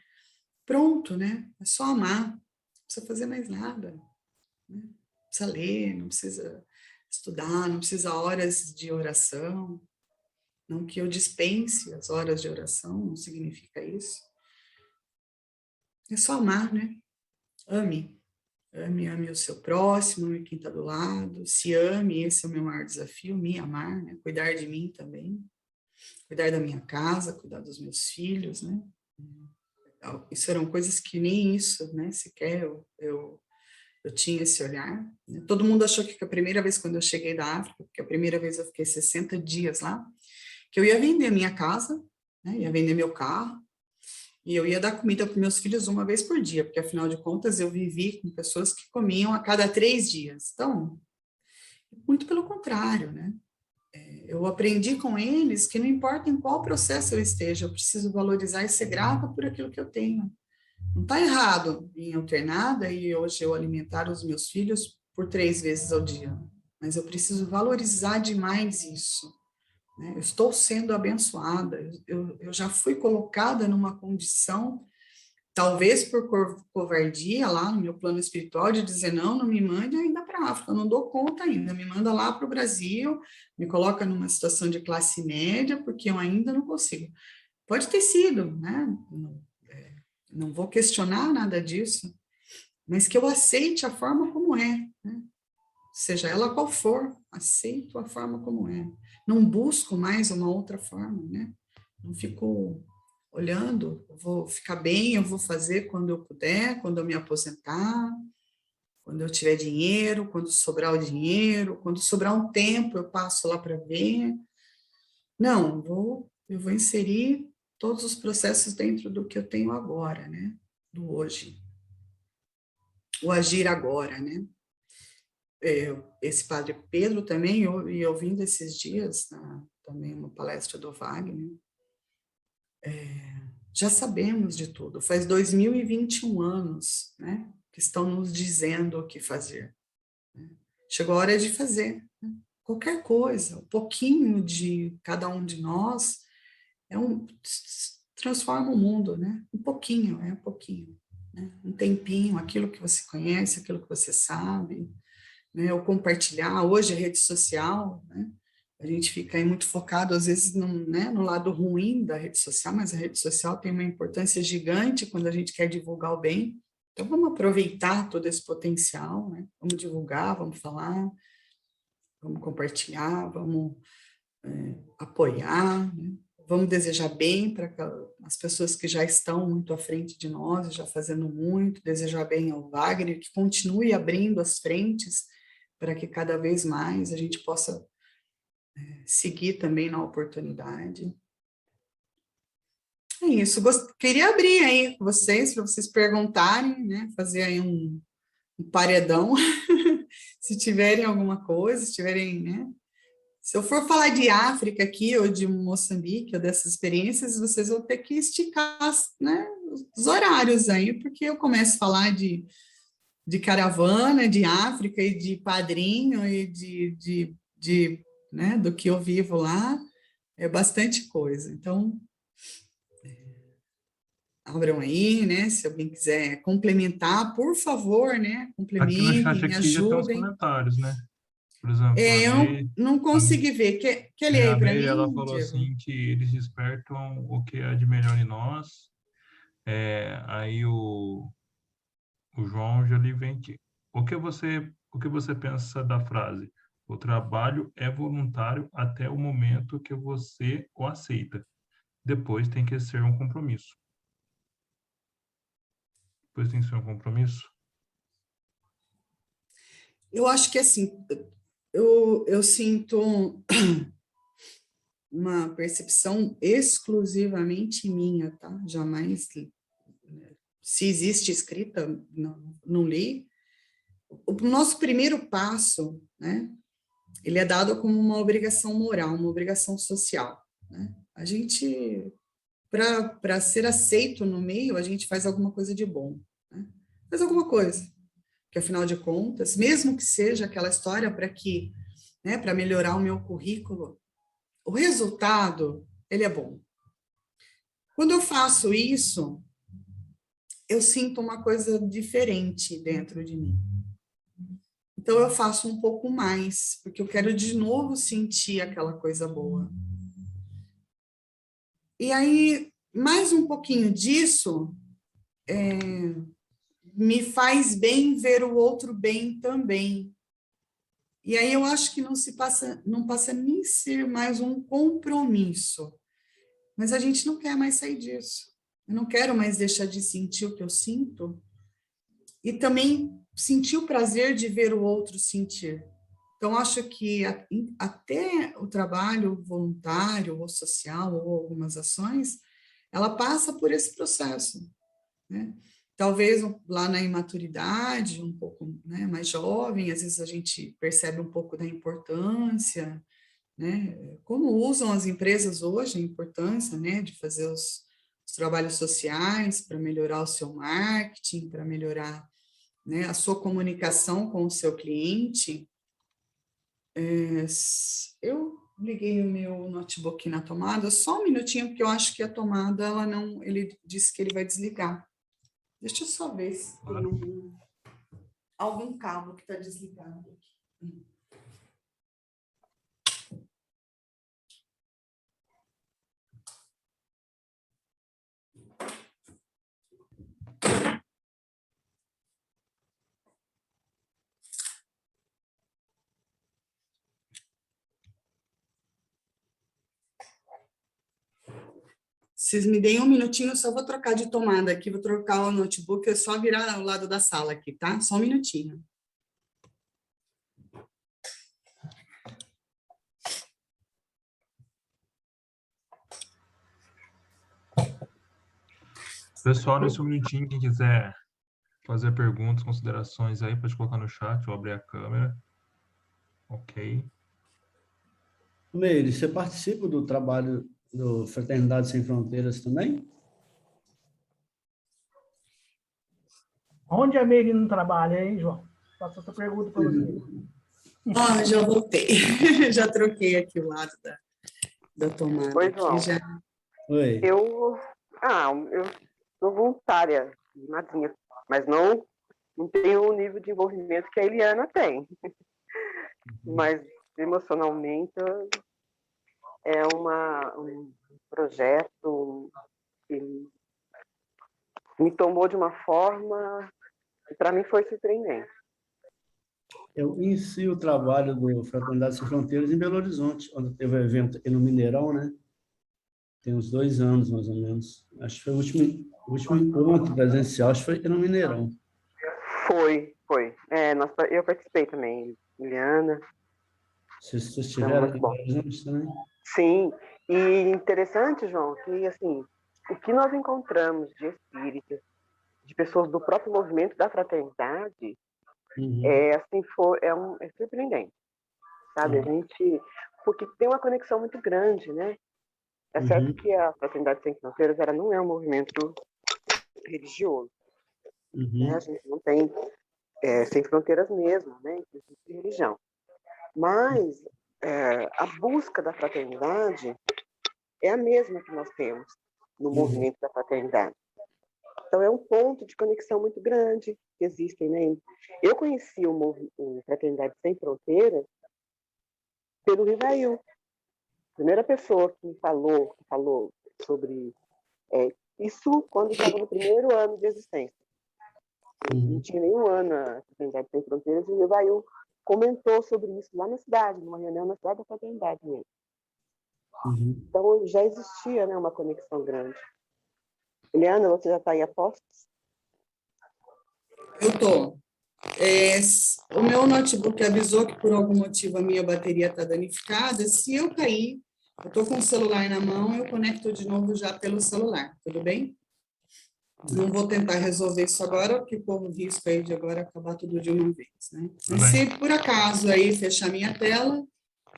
[SPEAKER 2] pronto, né? É só amar, não precisa fazer mais nada, né? Não precisa ler, não precisa estudar, não precisa horas de oração. Não que eu dispense as horas de oração, não significa isso. É só amar, né? Ame. ame o seu próximo, ame quem está do lado, se ame, esse é o meu maior desafio, me amar, né? Cuidar de mim também, cuidar da minha casa, cuidar dos meus filhos, né? Isso eram coisas que nem isso, né? Sequer eu tinha esse olhar. Né? Todo mundo achou que a primeira vez quando eu cheguei da África, porque a primeira vez eu fiquei 60 dias lá, que eu ia vender a minha casa, né? Ia vender meu carro, e eu ia dar comida para meus filhos uma vez por dia, porque afinal de contas eu vivi com pessoas que comiam a cada 3 dias. Então, muito pelo contrário, né? Eu aprendi com eles que não importa em qual processo eu esteja, eu preciso valorizar e ser grata por aquilo que eu tenho. Não está errado em eu ter nada e hoje eu alimentar os meus filhos por 3 vezes ao dia, mas eu preciso valorizar demais isso. Né? Eu estou sendo abençoada, eu já fui colocada numa condição, talvez por covardia lá no meu plano espiritual, de dizer, não me mande ainda para a África, eu não dou conta ainda, me manda lá para o Brasil, me coloca numa situação de classe média, porque eu ainda não consigo. Pode ter sido, né? Não vou questionar nada disso, mas que eu aceite a forma como é, né? Seja ela qual for, aceito a forma como é. Não busco mais uma outra forma, né? Não fico olhando, eu vou ficar bem, eu vou fazer quando eu puder, quando eu me aposentar, quando eu tiver dinheiro, quando sobrar o dinheiro, quando sobrar um tempo, eu passo lá para ver. Não, eu vou inserir todos os processos dentro do que eu tenho agora, né? Do hoje. O agir agora, né? Esse padre Pedro também, e ouvindo esses dias, também uma palestra do Wagner, já sabemos de tudo, faz 2021 anos, né, que estão nos dizendo o que fazer. Né? Chegou a hora de fazer, né? Qualquer coisa, um pouquinho de cada um de nós, transforma o mundo, né? Um pouquinho, um pouquinho. Né? Um tempinho, aquilo que você conhece, aquilo que você sabe, né, ou compartilhar. Hoje a rede social, né, a gente fica aí muito focado, às vezes, no lado ruim da rede social, mas a rede social tem uma importância gigante quando a gente quer divulgar o bem. Então, vamos aproveitar todo esse potencial, né? Vamos divulgar, vamos falar, vamos compartilhar, vamos apoiar, né? Vamos desejar bem para as pessoas que já estão muito à frente de nós, já fazendo muito, desejar bem ao Wagner, que continue abrindo as frentes para que cada vez mais a gente possa seguir também na oportunidade. É isso, queria abrir aí com vocês, para vocês perguntarem, né, fazer aí um paredão, se tiverem alguma coisa, se tiverem, né, se eu for falar de África aqui, ou de Moçambique, ou dessas experiências, vocês vão ter que esticar, né, os horários aí, porque eu começo a falar de caravana, de África, e de padrinho, e né, do que eu vivo lá, é bastante coisa. Então, abram aí, né, se alguém quiser complementar, por favor, né,
[SPEAKER 1] Aqui no chat
[SPEAKER 2] complementem, me
[SPEAKER 1] aqui já tem uns
[SPEAKER 2] ajudem.
[SPEAKER 1] comentários, né? Por exemplo,
[SPEAKER 2] Eu não consegui ver. Quer ler
[SPEAKER 1] a
[SPEAKER 2] aí para
[SPEAKER 1] Meire, ela
[SPEAKER 2] mim,
[SPEAKER 1] falou
[SPEAKER 2] Diego?
[SPEAKER 1] assim que eles despertam o que há de melhor em nós. Aí o João já lhe vem aqui. O que você pensa da frase? O trabalho é voluntário até o momento que você o aceita. Depois tem que ser um compromisso. Depois tem que ser um compromisso.
[SPEAKER 2] Eu acho que, assim, eu sinto uma percepção exclusivamente minha, tá? Jamais, se existe escrita, não li. O nosso primeiro passo, né, ele é dado como uma obrigação moral, uma obrigação social, né? A gente, para ser aceito no meio, a gente faz alguma coisa de bom, né? Faz alguma coisa, que afinal de contas, mesmo que seja aquela história para que, né, para melhorar o meu currículo, o resultado, ele é bom. Quando eu faço isso, eu sinto uma coisa diferente dentro de mim. Então, eu faço um pouco mais, porque eu quero de novo sentir aquela coisa boa. E aí, mais um pouquinho disso, me faz bem ver o outro bem também. E aí eu acho que não passa nem ser mais um compromisso. Mas a gente não quer mais sair disso. Eu não quero mais deixar de sentir o que eu sinto e também sentir o prazer de ver o outro sentir. Então, acho que até o trabalho voluntário ou social ou algumas ações, ela passa por esse processo, né? Talvez lá na imaturidade, um pouco, né, mais jovem, às vezes a gente percebe um pouco da importância, né? Como usam as empresas hoje a importância, né, de fazer os trabalhos sociais para melhorar o seu marketing, para melhorar, né, a sua comunicação com o seu cliente. Eu liguei o meu notebook na tomada, só um minutinho, porque eu acho que a tomada, ela não, ele disse que ele vai desligar. Deixa eu só ver se tem algum cabo que está desligado aqui. Vocês me deem um minutinho, eu só vou trocar de tomada aqui, vou trocar o notebook, é só virar ao lado da sala aqui, tá? Só um minutinho.
[SPEAKER 1] Pessoal, nesse minutinho, quem quiser fazer perguntas, considerações aí, pode colocar no chat ou abrir a câmera. Ok.
[SPEAKER 4] Meire, você participa do trabalho do Fraternidade Sem Fronteiras também?
[SPEAKER 5] Onde a Meire não trabalha, hein, João? Faço outra pergunta para você.
[SPEAKER 2] Já voltei. Já troquei aqui o lado da tomada.
[SPEAKER 6] Oi, João.
[SPEAKER 2] Já...
[SPEAKER 4] Oi.
[SPEAKER 6] Eu sou voluntária de Madrinha, mas não tenho o nível de envolvimento que a Eliana tem. Mas, emocionalmente, é um projeto que me tomou de uma forma que, para mim, foi surpreendente.
[SPEAKER 4] Eu inicio o trabalho do Fraternidade Sem Fronteiras em Belo Horizonte, onde teve o evento aqui no Mineirão, né? Tem uns 2 anos, mais ou menos. Acho que foi o último encontro presencial, acho que foi aqui no Mineirão.
[SPEAKER 6] Foi. Eu participei também, Eliana.
[SPEAKER 4] Vocês estiveram aqui em Belo Horizonte também?
[SPEAKER 6] Sim, e interessante, João, que assim, o que nós encontramos de espíritas, de pessoas do próprio movimento da fraternidade, é surpreendente, sabe? A gente, porque tem uma conexão muito grande, né? É certo que a Fraternidade Sem Fronteiras não é um movimento religioso, né? A gente não tem sem fronteiras mesmo, né? Inclusive de religião. Mas a busca da fraternidade é a mesma que nós temos no movimento da fraternidade. Então, é um ponto de conexão muito grande que existem, né? Eu conheci o Fraternidade Sem Fronteiras pelo Rivail. A primeira pessoa que falou sobre isso quando estava no primeiro ano de existência. Não tinha nenhum ano a Fraternidade Sem Fronteiras, e o Rivail comentou sobre isso lá na cidade, numa reunião na cidade da fraternidade mesmo. Então, já existia, né, uma conexão grande. Eliana, você já está em Apóstolos?
[SPEAKER 2] Eu estou. O meu notebook avisou que, por algum motivo, a minha bateria está danificada. Se eu cair, eu estou com o celular na mão, eu conecto de novo já pelo celular, tudo bem? Não vou tentar resolver isso agora, porque corro o risco aí de agora acabar tudo de uma vez, né? Mas se por acaso aí fechar minha tela,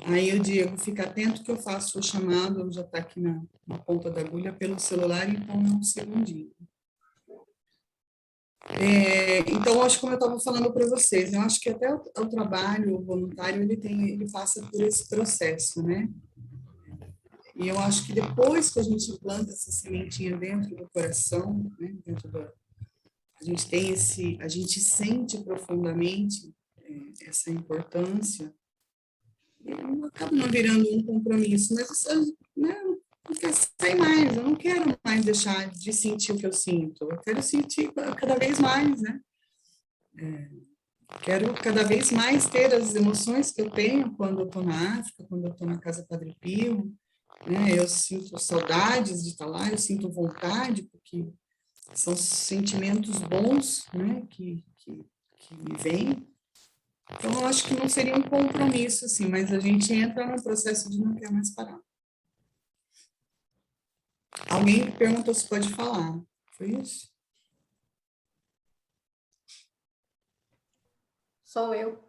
[SPEAKER 2] aí o Diego fica atento que eu faço o chamado, já está aqui na ponta da agulha pelo celular, então é um segundinho. Então, acho que como eu estava falando para vocês, eu acho que até o trabalho voluntário, ele passa por esse processo, né? E eu acho que depois que a gente planta essa sementinha dentro do coração, né, a gente sente profundamente essa importância, acaba não virando um compromisso, mas né, não quer sair mais, eu não quero mais deixar de sentir o que eu sinto, eu quero sentir cada vez mais, né? Quero cada vez mais ter as emoções que eu tenho quando eu estou na África, quando eu estou na Casa Padre Pio, né? Eu sinto saudades de estar lá, eu sinto vontade, porque são sentimentos bons, né? que me vêm. Então, eu acho que não seria um compromisso, assim, mas a gente entra no processo de não quer mais parar. Alguém perguntou se pode falar. Foi isso?
[SPEAKER 7] Sou eu.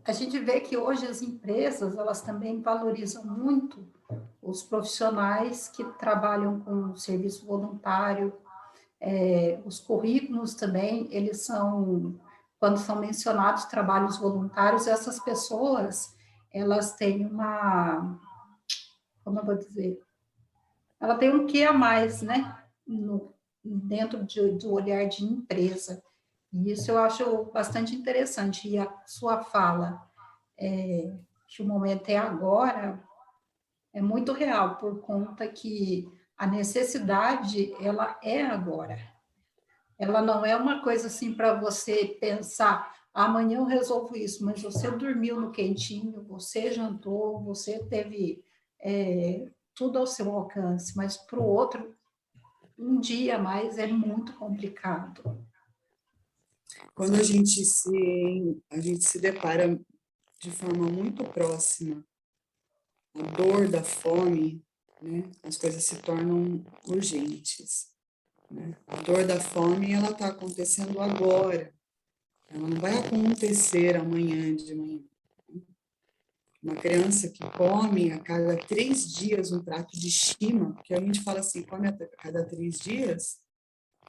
[SPEAKER 7] A gente vê que hoje as empresas, elas também valorizam muito os profissionais que trabalham com serviço voluntário. Os currículos também, eles são, quando são mencionados trabalhos voluntários, essas pessoas, elas têm como eu vou dizer, ela tem um quê a mais, né, dentro do olhar de empresa. E isso eu acho bastante interessante. E a sua fala, que o momento é agora, é muito real, por conta que a necessidade, ela é agora. Ela não é uma coisa assim para você pensar, amanhã eu resolvo isso, mas você dormiu no quentinho, você jantou, você teve tudo ao seu alcance, mas para o outro, um dia a mais é muito complicado.
[SPEAKER 2] Quando a gente se depara de forma muito próxima a dor da fome, né, as coisas se tornam urgentes. Né? A dor da fome, ela está acontecendo agora. Ela não vai acontecer amanhã de manhã. Uma criança que come a cada 3 dias um prato de shima, porque a gente fala assim, come a cada 3 dias,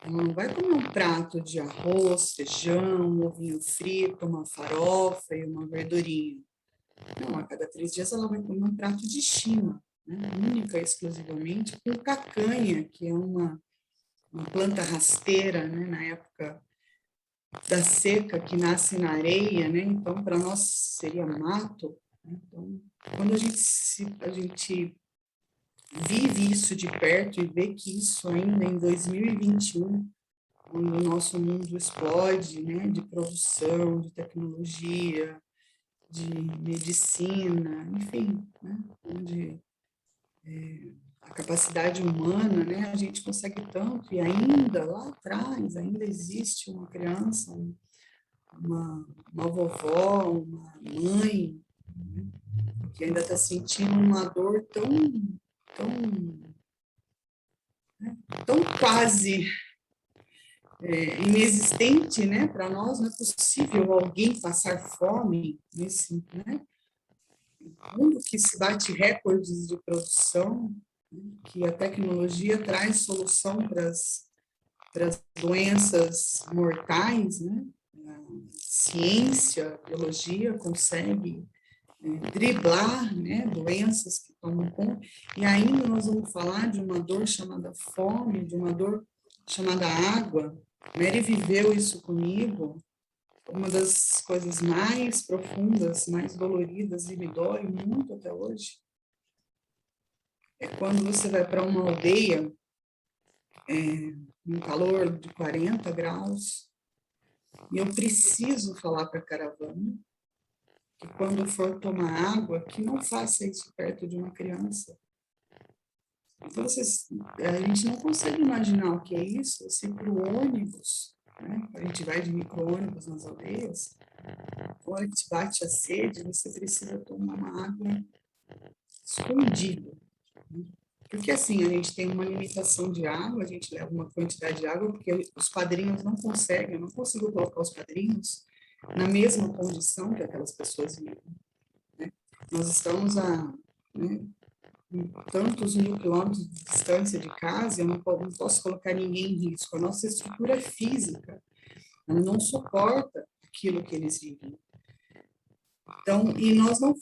[SPEAKER 2] ela não vai comer um prato de arroz, feijão, um ovinho frito, uma farofa e uma verdurinha. Não, a cada 3 dias ela vai comer um prato de shima, né? Única e exclusivamente com cacanha, que é uma planta rasteira, né? Na época da seca, que nasce na areia, né? Então, para nós seria mato. Então, quando a gente vive isso de perto e vê que isso ainda em 2021, quando o nosso mundo explode, né, de produção, de tecnologia, de medicina, enfim, né, onde a capacidade humana, né, a gente consegue tanto, e ainda lá atrás, ainda existe uma criança, uma vovó, uma mãe, né, que ainda está sentindo uma dor tão quase inexistente, né? Para nós não é possível alguém passar fome nesse, né? Mundo que se bate recordes de produção, né? Que a tecnologia traz solução para as doenças mortais, né? A ciência, a biologia consegue driblar, né, doenças que tomam conta, e ainda nós vamos falar de uma dor chamada fome, de uma dor chamada água. Mary viveu isso comigo, uma das coisas mais profundas, mais doloridas, e me dói muito até hoje, é quando você vai para uma aldeia, um calor de 40 graus, e eu preciso falar para a caravana, que quando for tomar água, que não faça isso perto de uma criança. Então, a gente não consegue imaginar o que é isso, assim, para o ônibus, né? A gente vai de micro-ônibus nas aldeias, a hora que te bate a sede, você precisa tomar uma água escondida. Né? Porque, assim, a gente tem uma limitação de água, a gente leva uma quantidade de água, porque os padrinhos não conseguem, eu não consigo colocar os padrinhos na mesma condição que aquelas pessoas vivem. Né? Nós estamos tantos mil quilômetros de distância de casa, eu não posso colocar ninguém em risco. A nossa estrutura física não suporta aquilo que eles vivem. Então, e nós não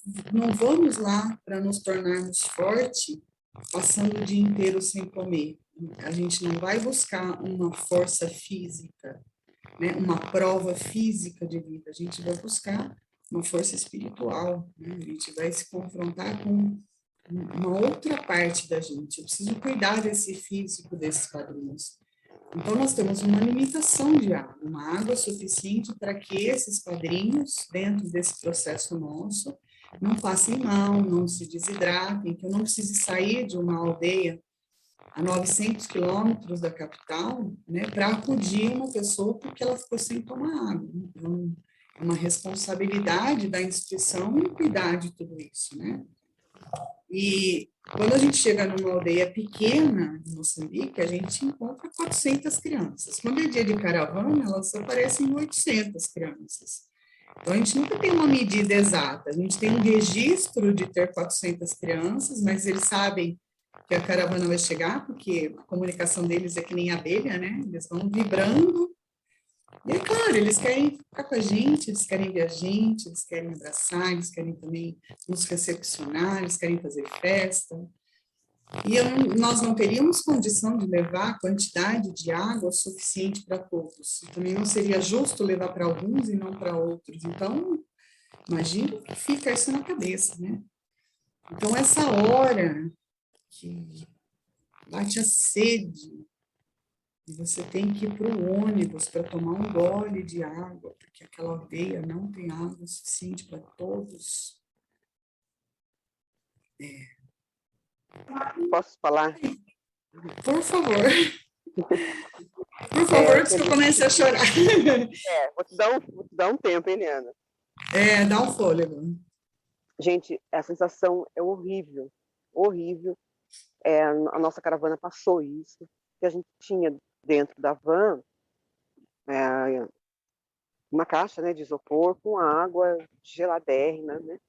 [SPEAKER 2] vamos lá para nos tornarmos fortes passando o dia inteiro sem comer. A gente não vai buscar uma força física, né, uma prova física de vida. A gente vai buscar uma força espiritual, né? A gente vai se confrontar com uma outra parte da gente. Eu preciso cuidar desse físico, desses padrinhos. Então, nós temos uma limitação de água, uma água suficiente para que esses padrinhos, dentro desse processo nosso, não passem mal, não se desidratem, que eu não precise sair de uma aldeia a 900 quilômetros da capital, né, para acudir uma pessoa porque ela ficou sem tomar água. Então, é uma responsabilidade da instituição cuidar de tudo isso, né? E quando a gente chega numa aldeia pequena, em Moçambique, a gente encontra 400 crianças. Quando é dia de caravana, elas aparecem 800 crianças. Então, a gente nunca tem uma medida exata. A gente tem um registro de ter 400 crianças, mas eles sabem que a caravana vai chegar, porque a comunicação deles é que nem abelha, né? Eles vão vibrando. E é claro, eles querem ficar com a gente, eles querem ver a gente, eles querem abraçar, eles querem também nos recepcionar, eles querem fazer festa. E nós não teríamos condição de levar a quantidade de água suficiente para todos. Também não seria justo levar para alguns e não para outros. Então, imagina que fica isso na cabeça, né? Então, essa hora que bate a sede, e você tem que ir para o ônibus para tomar um gole de água, porque aquela aldeia não tem água suficiente para todos.
[SPEAKER 6] Posso falar?
[SPEAKER 2] Por favor. Por favor, antes que eu comece a chorar.
[SPEAKER 6] Vou te dar um tempo, hein, Liana?
[SPEAKER 2] Dá um fôlego.
[SPEAKER 6] Gente, a sensação é horrível, horrível. A nossa caravana passou isso, que a gente tinha dentro da van uma caixa, né, de isopor com água geladérrima, né?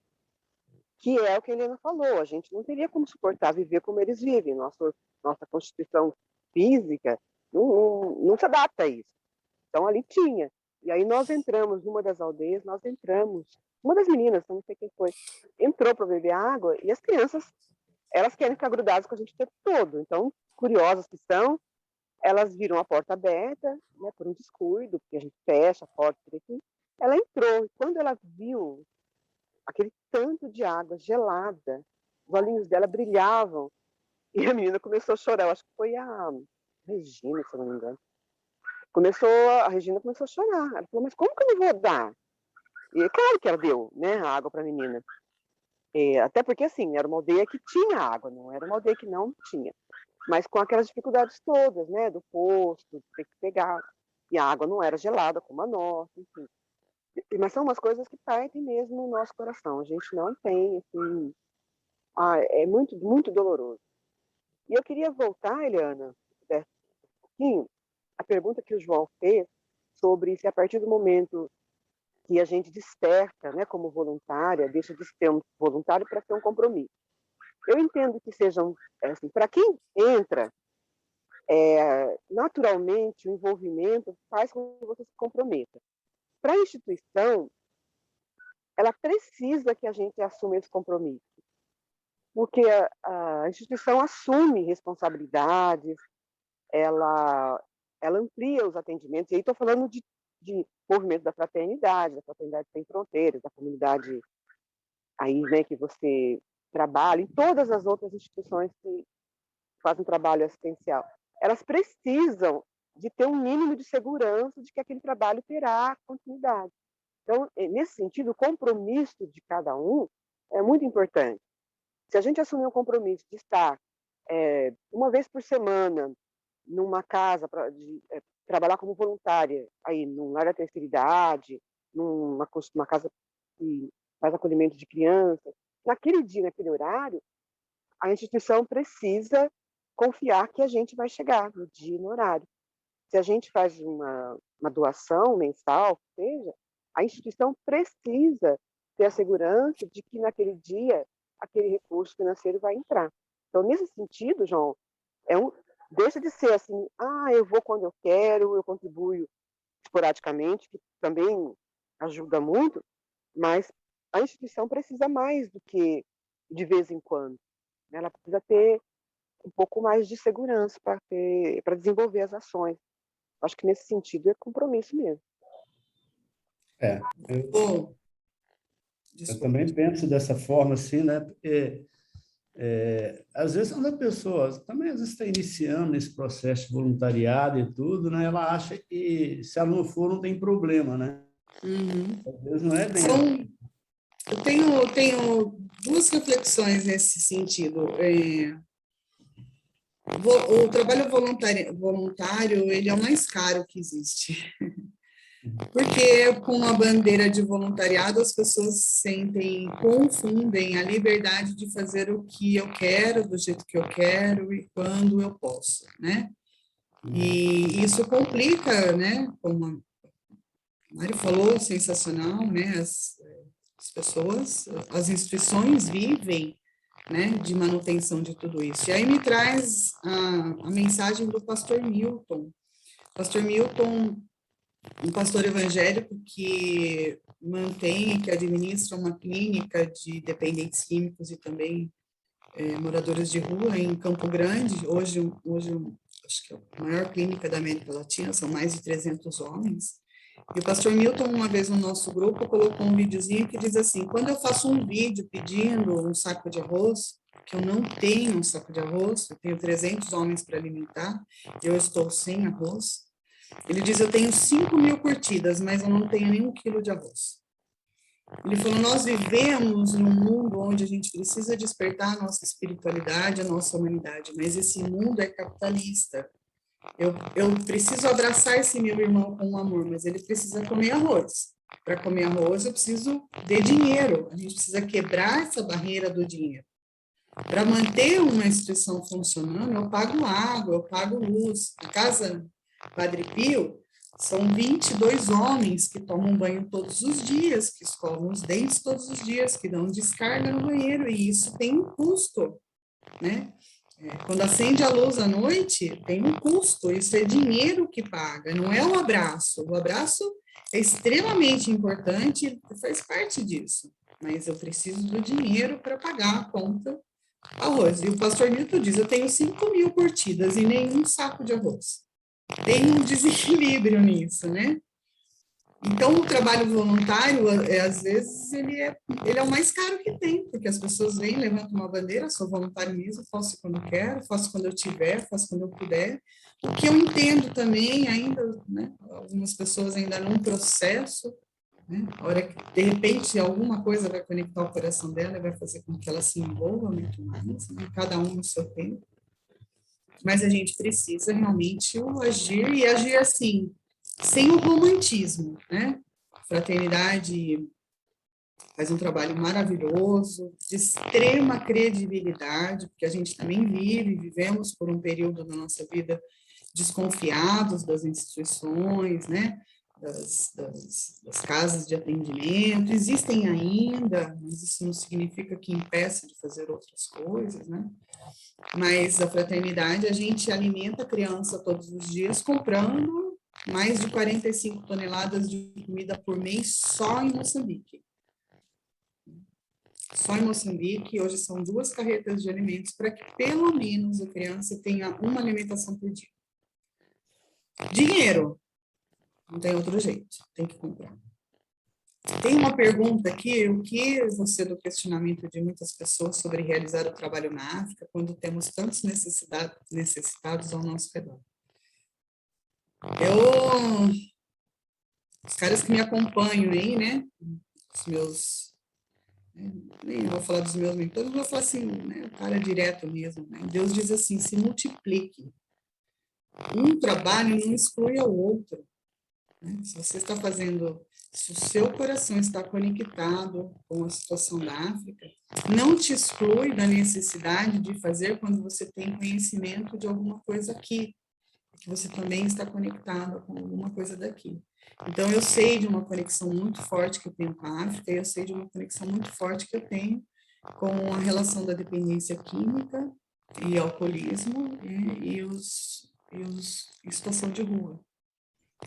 [SPEAKER 6] Que é o que a Helena falou, a gente não teria como suportar viver como eles vivem. Nossa constituição física não se adapta a isso. Então, ali tinha. E aí nós entramos numa das aldeias, uma das meninas, não sei quem foi, entrou para beber água e as crianças, elas querem ficar grudadas com a gente o tempo todo. Então, curiosas que são, elas viram a porta aberta, né, por um descuido, porque a gente fecha a porta por aqui. Ela entrou e quando ela viu aquele tanto de água gelada, os olhinhos dela brilhavam e a menina começou a chorar. Eu acho que foi a Regina, se eu não me engano. A Regina começou a chorar. Ela falou, mas como que eu não vou dar? E claro que ela deu, né, a água para a menina. Até porque, assim, era uma aldeia que tinha água, não era uma aldeia que não tinha. Mas com aquelas dificuldades todas, né, do posto, de ter que pegar. E a água não era gelada como a nossa, enfim. Mas são umas coisas que partem mesmo no nosso coração. A gente não tem, assim... é muito, muito doloroso. E eu queria voltar, Eliana, um pouquinho, a pergunta que o João fez sobre se a partir do momento que a gente desperta, né, como voluntária, deixa de ser um voluntário para ser um compromisso. Eu entendo que sejam, assim, para quem entra, naturalmente o envolvimento faz com que você se comprometa. Para a instituição, ela precisa que a gente assuma esse compromisso, porque a instituição assume responsabilidades, ela amplia os atendimentos, e aí estou falando de movimento da Fraternidade Sem Fronteiras, da comunidade aí, né, que você trabalha, e todas as outras instituições que fazem trabalho assistencial. Elas precisam de ter um mínimo de segurança de que aquele trabalho terá continuidade. Então, nesse sentido, o compromisso de cada um é muito importante. Se a gente assumir um compromisso de estar uma vez por semana numa casa, trabalhar como voluntária, aí num lar da terceira idade, numa casa que faz acolhimento de crianças, naquele dia, naquele horário, a instituição precisa confiar que a gente vai chegar no dia e no horário. Se a gente faz uma doação mensal, seja, a instituição precisa ter a segurança de que naquele dia aquele recurso financeiro vai entrar. Então, nesse sentido, João, deixa de ser assim, eu vou quando eu quero, eu contribuo esporadicamente, que também ajuda muito, mas a instituição precisa mais do que de vez em quando. Ela precisa ter um pouco mais de segurança para desenvolver as ações. Acho que nesse sentido é compromisso mesmo.
[SPEAKER 4] Eu também penso dessa forma, assim, né? Porque Às vezes, quando a pessoa também às vezes está iniciando esse processo de voluntariado e tudo, né? Ela acha que se ela não for, não tem problema, né? Às vezes não é bem assim.
[SPEAKER 2] Eu tenho duas reflexões nesse sentido. O trabalho voluntário, ele é o mais caro que existe. Porque com a bandeira de voluntariado, as pessoas confundem a liberdade de fazer o que eu quero, do jeito que eu quero e quando eu posso, né? E isso complica, né? Como a Mário falou, sensacional, né? As pessoas, as instituições vivem, né, de manutenção de tudo isso. E aí me traz a mensagem do pastor Milton. Pastor Milton, um pastor evangélico que mantém, que administra uma clínica de dependentes químicos e também moradores de rua em Campo Grande. Hoje acho que é a maior clínica da América Latina, são mais de 300 homens. E o pastor Milton, uma vez no nosso grupo, colocou um videozinho que diz assim: quando eu faço um vídeo pedindo um saco de arroz, que eu não tenho um saco de arroz, eu tenho 300 homens para alimentar, eu estou sem arroz, ele diz: eu tenho 5.000 curtidas, mas eu não tenho nenhum quilo de arroz. Ele falou: nós vivemos num mundo onde a gente precisa despertar a nossa espiritualidade, a nossa humanidade, mas esse mundo é capitalista. Eu preciso abraçar esse meu irmão com amor, mas ele precisa comer arroz. Para comer arroz, eu preciso de dinheiro. A gente precisa quebrar essa barreira do dinheiro. Para manter uma instituição funcionando, eu pago água, eu pago luz. Na casa Padre Pio, são 22 homens que tomam banho todos os dias, que escovam os dentes todos os dias, que dão descarga no banheiro, e isso tem um custo, né? Quando acende a luz à noite, tem um custo, isso é dinheiro que paga, não é o abraço. O abraço é extremamente importante, faz parte disso, mas eu preciso do dinheiro para pagar a conta arroz. E o pastor Milton diz: eu tenho 5.000 curtidas e nenhum saco de arroz. Tem um desequilíbrio nisso, né? Então, o trabalho voluntário, às vezes, ele é o mais caro que tem, porque as pessoas vêm, levantam uma bandeira: sou voluntário mesmo, faço quando quero, faço quando eu tiver, faço quando eu puder. O que eu entendo também, ainda, né, algumas pessoas ainda num processo, né, a hora que, de repente, alguma coisa vai conectar o coração dela e vai fazer com que ela se envolva muito mais, né, cada um no seu tempo. Mas a gente precisa realmente agir, e agir assim, sem o romantismo, né? A Fraternidade faz um trabalho maravilhoso, de extrema credibilidade, porque a gente também vivemos por um período da nossa vida desconfiados das instituições, né? Das casas de atendimento, existem ainda, mas isso não significa que impeça de fazer outras coisas, né? Mas a Fraternidade, a gente alimenta a criança todos os dias comprando mais de 45 toneladas de comida por mês só em Moçambique. Só em Moçambique, hoje são 2 carretas de alimentos para que pelo menos a criança tenha uma alimentação por dia. Dinheiro, não tem outro jeito, tem que comprar. Tem uma pergunta aqui: o que você, do questionamento de muitas pessoas sobre realizar o trabalho na África quando temos tantos necessitados ao nosso redor? Os caras que me acompanham aí, né, os meus, nem vou falar dos meus mentores, vou falar assim, né, o cara direto mesmo, né? Deus diz assim: se multiplique. Um trabalho não exclui ao outro, né? Se você está fazendo, se o seu coração está conectado com a situação da África, não te exclui da necessidade de fazer quando você tem conhecimento de alguma coisa aqui, que você também está conectado com alguma coisa daqui. Então, eu sei de uma conexão muito forte que eu tenho com a África, e eu sei de uma conexão muito forte que eu tenho com a relação da dependência química e alcoolismo e situação de rua.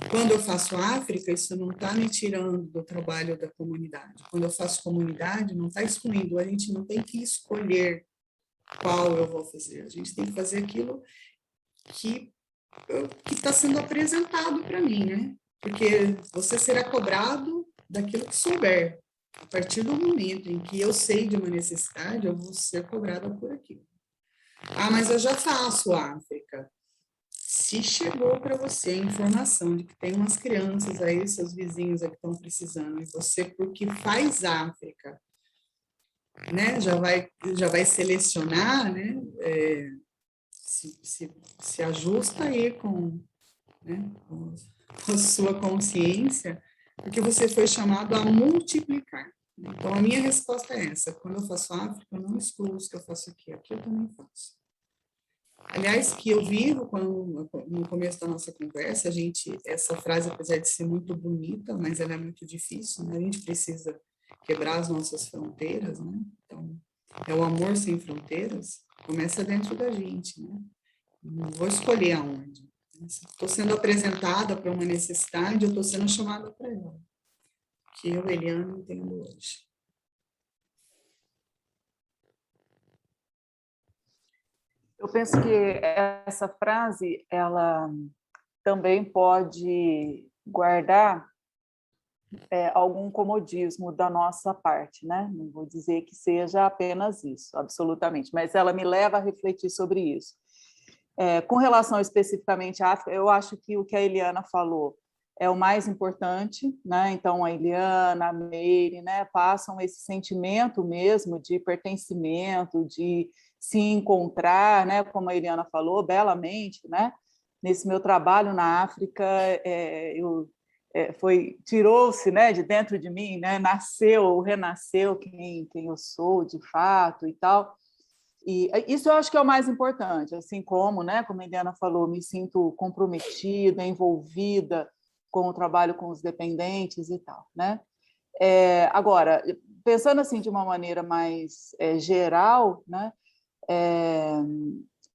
[SPEAKER 2] Quando eu faço África, isso não está me tirando do trabalho da comunidade. Quando eu faço comunidade, não está excluindo. A gente não tem que escolher qual eu vou fazer. A gente tem que fazer aquilo que está sendo apresentado para mim, né? Porque você será cobrado daquilo que souber. A partir do momento em que eu sei de uma necessidade, eu vou ser cobrada por aquilo. Ah, mas eu já faço África. Se chegou para você a informação de que tem umas crianças aí, seus vizinhos aí que estão precisando, e você, porque faz África, né, já vai selecionar, né, se ajusta aí né, com a sua consciência, porque você foi chamado a multiplicar. Então, a minha resposta é essa: quando eu faço África, eu não excluo os que eu faço aqui eu também faço. Aliás, que eu vivo, no começo da nossa conversa, essa frase, apesar de ser muito bonita, mas ela é muito difícil, né? A gente precisa quebrar as nossas fronteiras, né? Então, é o amor sem fronteiras, começa dentro da gente, né? Não vou escolher aonde. Estou sendo apresentada para uma necessidade, eu estou sendo chamada para ela. Que eu, Eliana, entendo hoje.
[SPEAKER 3] Eu penso que essa frase, ela também pode guardar algum comodismo da nossa parte, né? Não vou dizer que seja apenas isso, absolutamente, mas ela me leva a refletir sobre isso. Com relação especificamente à África, eu acho que o que a Eliana falou é o mais importante, né? Então, a Eliana, a Meire, né, passam esse sentimento mesmo de pertencimento, de se encontrar, né, como a Eliana falou, belamente, né? Nesse meu trabalho na África, tirou-se, né, de dentro de mim, né, nasceu, renasceu quem eu sou de fato e tal. E isso eu acho que é o mais importante, assim como, né, como a Eliana falou, me sinto comprometida, envolvida com o trabalho com os dependentes e tal, né? Agora, pensando assim de uma maneira mais geral, né,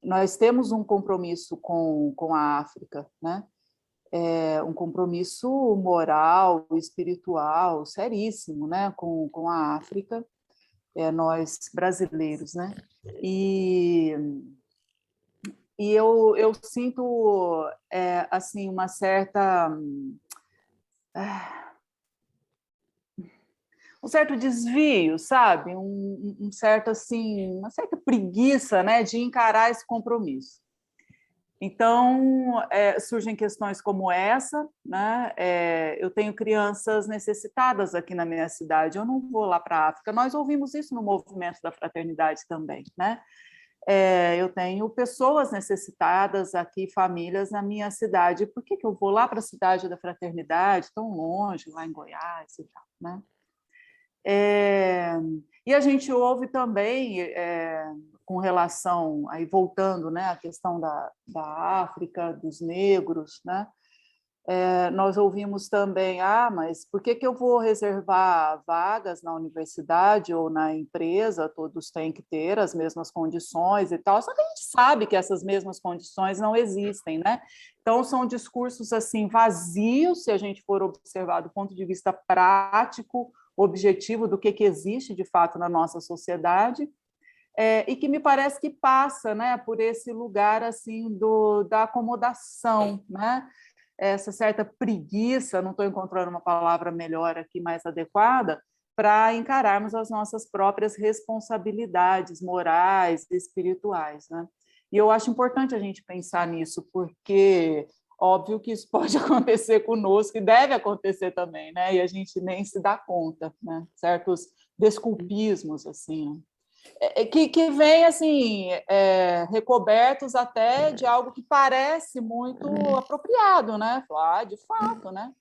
[SPEAKER 3] nós temos um compromisso com a África, né? Um compromisso moral, espiritual, seríssimo, né, com a África, nós brasileiros, né? E eu sinto assim uma certa um certo desvio, sabe? Um certo assim, uma certa preguiça, né, de encarar esse compromisso. Então, surgem questões como essa, né? Eu tenho crianças necessitadas aqui na minha cidade, eu não vou lá para a África. Nós ouvimos isso no movimento da fraternidade também, né? Eu tenho pessoas necessitadas aqui, famílias na minha cidade. Por que eu vou lá para a cidade da fraternidade, tão longe, lá em Goiás e tal, né? E a gente ouve também, com relação, aí voltando, né, à questão da África, dos negros, né? Nós ouvimos também, mas por que eu vou reservar vagas na universidade ou na empresa? Todos têm que ter as mesmas condições e tal. Só que a gente sabe que essas mesmas condições não existem, né? Então, são discursos assim vazios, se a gente for observar do ponto de vista prático, objetivo do que existe de fato na nossa sociedade, e que me parece que passa, né, por esse lugar assim da acomodação, né? Essa certa preguiça, não estou encontrando uma palavra melhor aqui, mais adequada, para encararmos as nossas próprias responsabilidades morais e espirituais, né? E eu acho importante a gente pensar nisso, porque óbvio que isso pode acontecer conosco e deve acontecer também, né? E a gente nem se dá conta, né? Certos desculpismos, assim, que vem assim, recobertos até de algo que parece muito apropriado, né? De fato, né?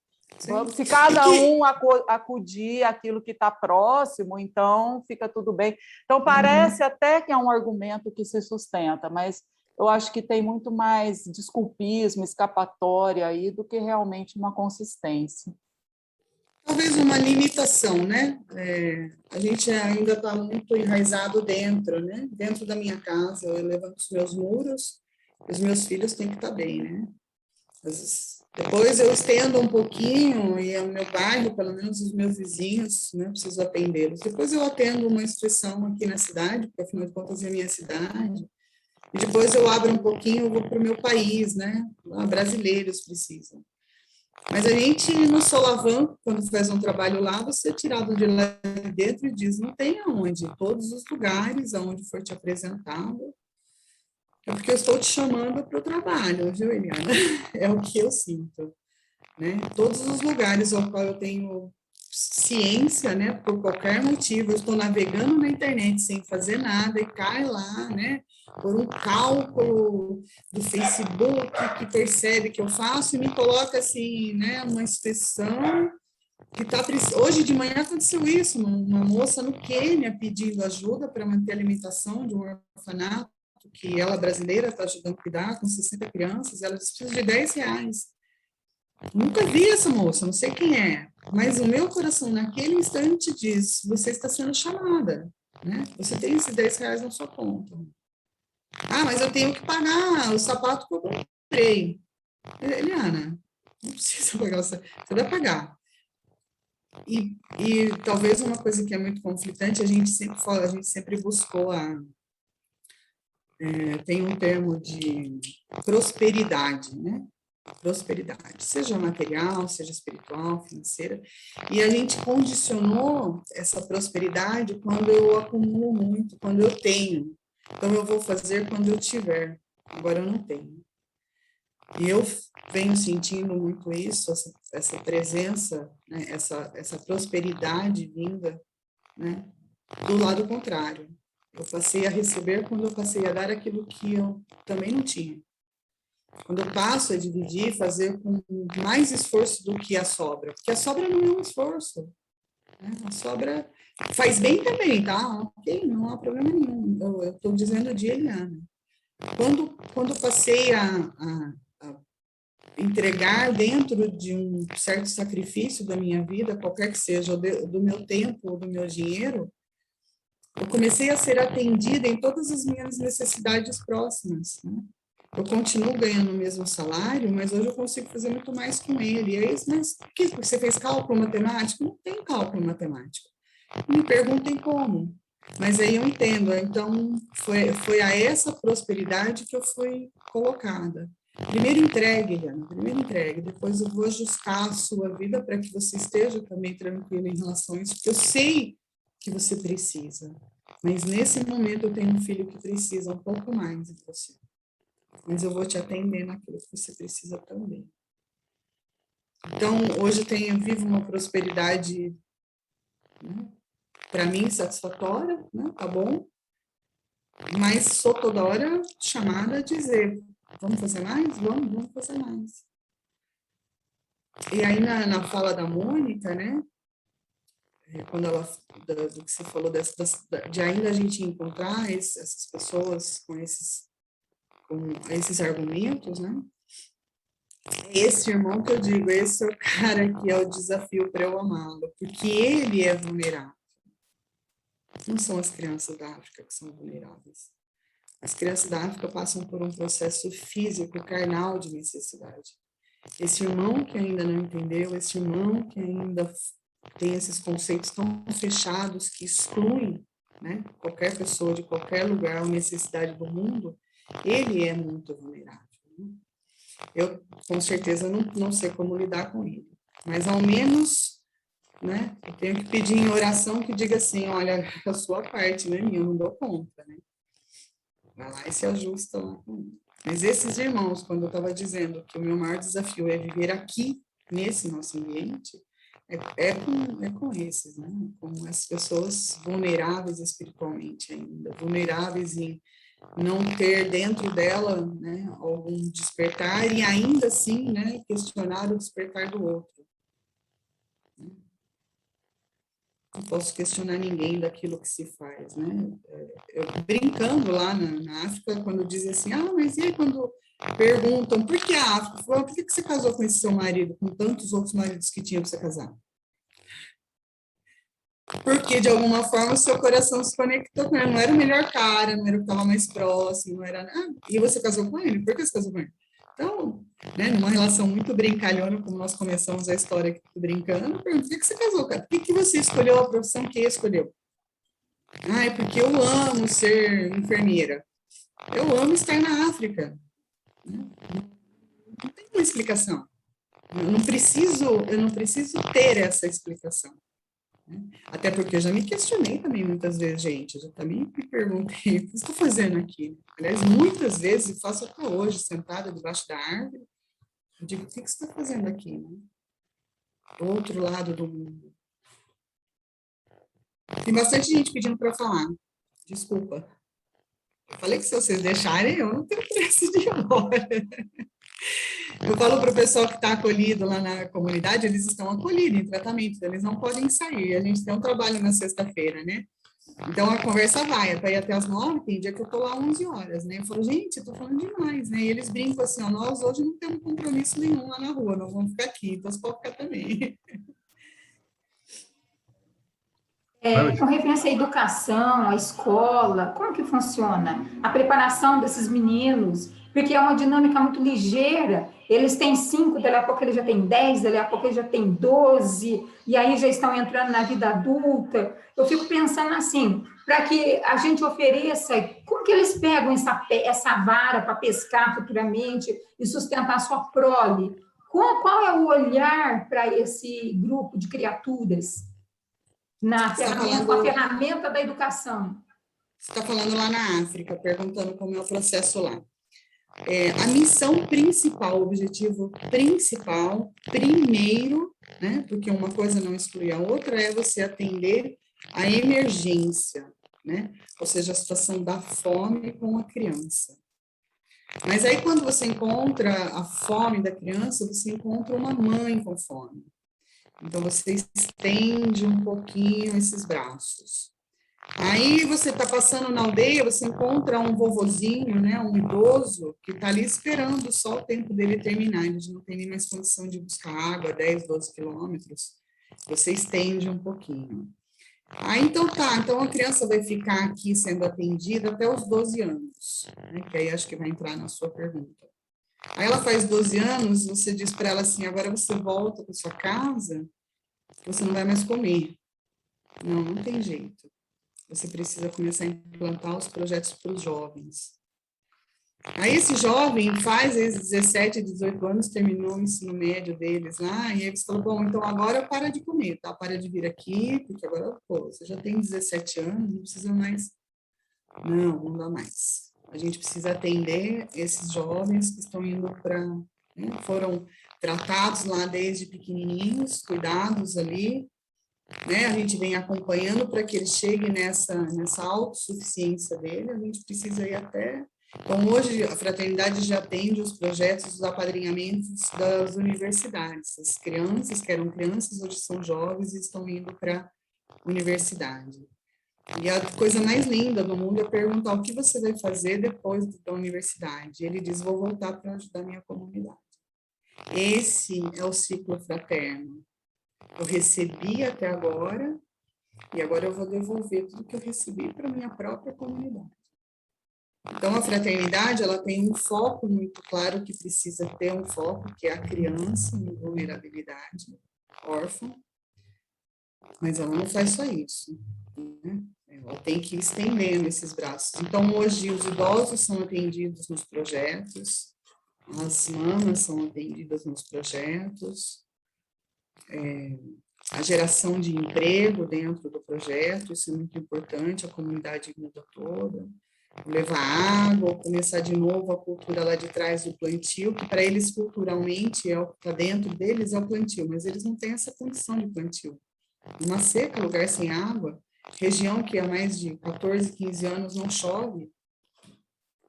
[SPEAKER 3] Vamos, se cada um acudir àquilo que está próximo, então fica tudo bem. Então, parece até que é um argumento que se sustenta, mas eu acho que tem muito mais desculpismo, escapatória aí do que realmente uma consistência.
[SPEAKER 2] Talvez uma limitação, né? A gente ainda está muito enraizado dentro, né? Dentro da minha casa, eu levanto os meus muros, os meus filhos têm que estar bem, né? Depois eu estendo um pouquinho e o meu bairro, pelo menos os meus vizinhos, né? Preciso atendê-los. Depois eu atendo uma instituição aqui na cidade, porque afinal de contas é a minha cidade. E depois eu abro um pouquinho, eu vou para o meu país, né? Lá brasileiros precisam. Mas a gente, no Solavanco, quando faz um trabalho lá, você é tirado de lá de dentro e diz, não tem aonde, todos os lugares aonde for te apresentado, é porque eu estou te chamando para o trabalho, viu, Eliana? É o que eu sinto, né? Todos os lugares ao qual eu tenho ciência, né, por qualquer motivo, eu estou navegando na internet sem fazer nada e cai lá, né, por um cálculo do Facebook que percebe que eu faço e me coloca assim, né, uma inspeção que está... Hoje de manhã aconteceu isso, uma moça no Quênia pedindo ajuda para manter a alimentação de um orfanato que ela, brasileira, está ajudando a cuidar, com 60 crianças, ela precisa de R$10. Nunca vi essa moça, não sei quem é, mas o meu coração naquele instante diz, você está sendo chamada, né? Você tem esses R$10 na sua conta. Ah, mas eu tenho que pagar o sapato que eu comprei. Eliana, não precisa pagar o sapato, você vai pagar. E talvez uma coisa que é muito conflitante, a gente sempre fala, a gente sempre buscou tem um termo de prosperidade, né? Prosperidade, seja material, seja espiritual, financeira, e a gente condicionou essa prosperidade quando eu acumulo muito, quando eu tenho. Então, eu vou fazer quando eu tiver, agora eu não tenho. E eu venho sentindo muito isso, essa presença, né, essa prosperidade vinda, né, do lado contrário. Eu passei a receber quando eu passei a dar aquilo que eu também não tinha. Quando eu passo a dividir, fazer com mais esforço do que a sobra. Porque a sobra não é um esforço. Né? A sobra faz bem também, tá? Ok, não há problema nenhum. Eu estou dizendo de Eliana. Quando eu passei a entregar dentro de um certo sacrifício da minha vida, qualquer que seja, do meu tempo ou do meu dinheiro, eu comecei a ser atendida em todas as minhas necessidades próximas, né? Eu continuo ganhando o mesmo salário, mas hoje eu consigo fazer muito mais com ele. E aí, mas por que você fez cálculo matemático? Não tem cálculo matemático. Me perguntem como. Mas aí eu entendo. Então, foi a essa prosperidade que eu fui colocada. Primeiro entregue, Eliana, primeiro entregue. Depois eu vou ajustar a sua vida para que você esteja também tranquila em relação a isso, porque eu sei que você precisa. Mas nesse momento eu tenho um filho que precisa um pouco mais de você. Mas eu vou te atender naquilo que você precisa também. Então, hoje eu vivo uma prosperidade, né, para mim, satisfatória, né, tá bom? Mas sou toda hora chamada a dizer, vamos fazer mais? Vamos fazer mais. E aí, na fala da Mônica, né, quando ela, do que você falou, de ainda a gente encontrar essas pessoas com esses argumentos, né? Esse irmão que eu digo, esse é o cara que é o desafio para eu amá-lo, porque ele é vulnerável. Não são as crianças da África que são vulneráveis. As crianças da África passam por um processo físico, carnal de necessidade. Esse irmão que ainda não entendeu, esse irmão que ainda tem esses conceitos tão fechados que excluem, né, qualquer pessoa de qualquer lugar ou necessidade do mundo, ele é muito vulnerável. Eu, com certeza, não sei como lidar com ele. Mas, ao menos, né, eu tenho que pedir em oração que diga assim, olha, a sua parte, não é minha, eu não dou conta, né? Vai lá e se ajusta lá com ele. Mas esses irmãos, quando eu estava dizendo que o meu maior desafio é viver aqui, nesse nosso ambiente, é com esses, né? Com as pessoas vulneráveis espiritualmente ainda, vulneráveis em não ter dentro dela, né, algum despertar e ainda assim, né, questionar o despertar do outro. Não posso questionar ninguém daquilo que se faz, né? Eu brincando lá na África, quando dizem assim, mas e aí quando perguntam, por que a África? Por que você casou com esse seu marido, com tantos outros maridos que tinha para você casar? Porque, de alguma forma, o seu coração se conectou com ele. Não era o melhor cara, não era o que estava mais próximo, não era... e você casou com ele? Por que você casou com ele? Então, né, numa relação muito brincalhona, como nós começamos a história aqui brincando, por que você casou, cara? Por que você escolheu a profissão que escolheu? É porque eu amo ser enfermeira. Eu amo estar na África. Não tem uma explicação. Eu não preciso ter essa explicação. Né? Até porque eu já me questionei também muitas vezes, gente. Eu já também me perguntei, o que estou fazendo aqui? Aliás, muitas vezes, e faço até hoje, sentada debaixo da árvore, eu digo, o que você está fazendo aqui? Né? Do outro lado do mundo. Tem bastante gente pedindo para falar. Desculpa. Eu falei que se vocês deixarem, eu não tenho pressa de ir embora. Eu falo para o pessoal que está acolhido lá na comunidade, eles estão acolhidos em tratamento, eles não podem sair. A gente tem um trabalho na sexta-feira, né? Então, a conversa vai até as 9, tem dia que eu estou lá 11 horas, né? Eu falo, gente, eu estou falando demais, né? E eles brincam assim, ó, nós hoje não temos compromisso nenhum lá na rua, nós vamos ficar aqui, então você pode ficar também.
[SPEAKER 8] Com referência à educação, à escola, como que funciona a preparação desses meninos? Porque é uma dinâmica muito ligeira, eles têm 5, daqui a pouco eles já têm 10, daqui a pouco eles já têm 12, e aí já estão entrando na vida adulta. Eu fico pensando assim, para que a gente ofereça, como que eles pegam essa vara para pescar futuramente e sustentar a sua prole? Qual é o olhar para esse grupo de criaturas? Com a ferramenta da educação.
[SPEAKER 2] Você está falando lá na África, perguntando como é o processo lá. A missão principal, o objetivo principal, primeiro, né, porque uma coisa não exclui a outra, é você atender a emergência, né, ou seja, a situação da fome com a criança. Mas aí, quando você encontra a fome da criança, você encontra uma mãe com fome. Então, você estende um pouquinho esses braços. Aí, você está passando na aldeia, você encontra um vovozinho, né, um idoso, que está ali esperando só o tempo dele terminar. Ele não tem nem mais condição de buscar água, 10, 12 quilômetros. Você estende um pouquinho. Aí, então a criança vai ficar aqui sendo atendida até os 12 anos, né, que aí acho que vai entrar na sua pergunta. Aí ela faz 12 anos, você diz para ela assim, agora você volta para sua casa, você não vai mais comer. Não tem jeito. Você precisa começar a implantar os projetos para os jovens. Aí esse jovem faz 17, 18 anos, terminou o ensino médio deles lá, e aí eles falam, bom, então agora para de comer, tá? Para de vir aqui, porque agora, pô, você já tem 17 anos, não precisa mais. Não dá mais. A gente precisa atender esses jovens que estão indo para, né, foram tratados lá desde pequenininhos, cuidados ali, né, a gente vem acompanhando para que ele chegue nessa autossuficiência dele, a gente precisa ir até... Então, hoje, a Fraternidade já atende os projetos, os apadrinhamentos das universidades. As crianças, que eram crianças, hoje são jovens e estão indo para a universidade. E a coisa mais linda do mundo é perguntar o que você vai fazer depois da universidade. Ele diz, vou voltar para ajudar minha comunidade. Esse é o ciclo fraterno. Eu recebi até agora, e agora eu vou devolver tudo que eu recebi para a minha própria comunidade. Então, a fraternidade, ela tem um foco muito claro, que precisa ter um foco, que é a criança em vulnerabilidade, órfã, mas ela não faz só isso, né? Ela tem que ir estendendo esses braços. Então, hoje, os idosos são atendidos nos projetos, as mamas são atendidas nos projetos, a geração de emprego dentro do projeto, isso é muito importante, a comunidade muda toda, levar água, ou começar de novo a cultura lá de trás do plantio, que para eles culturalmente, está dentro deles é o plantio, mas eles não têm essa condição de plantio. Uma seca, lugar sem água, região que há mais de 14, 15 anos não chove,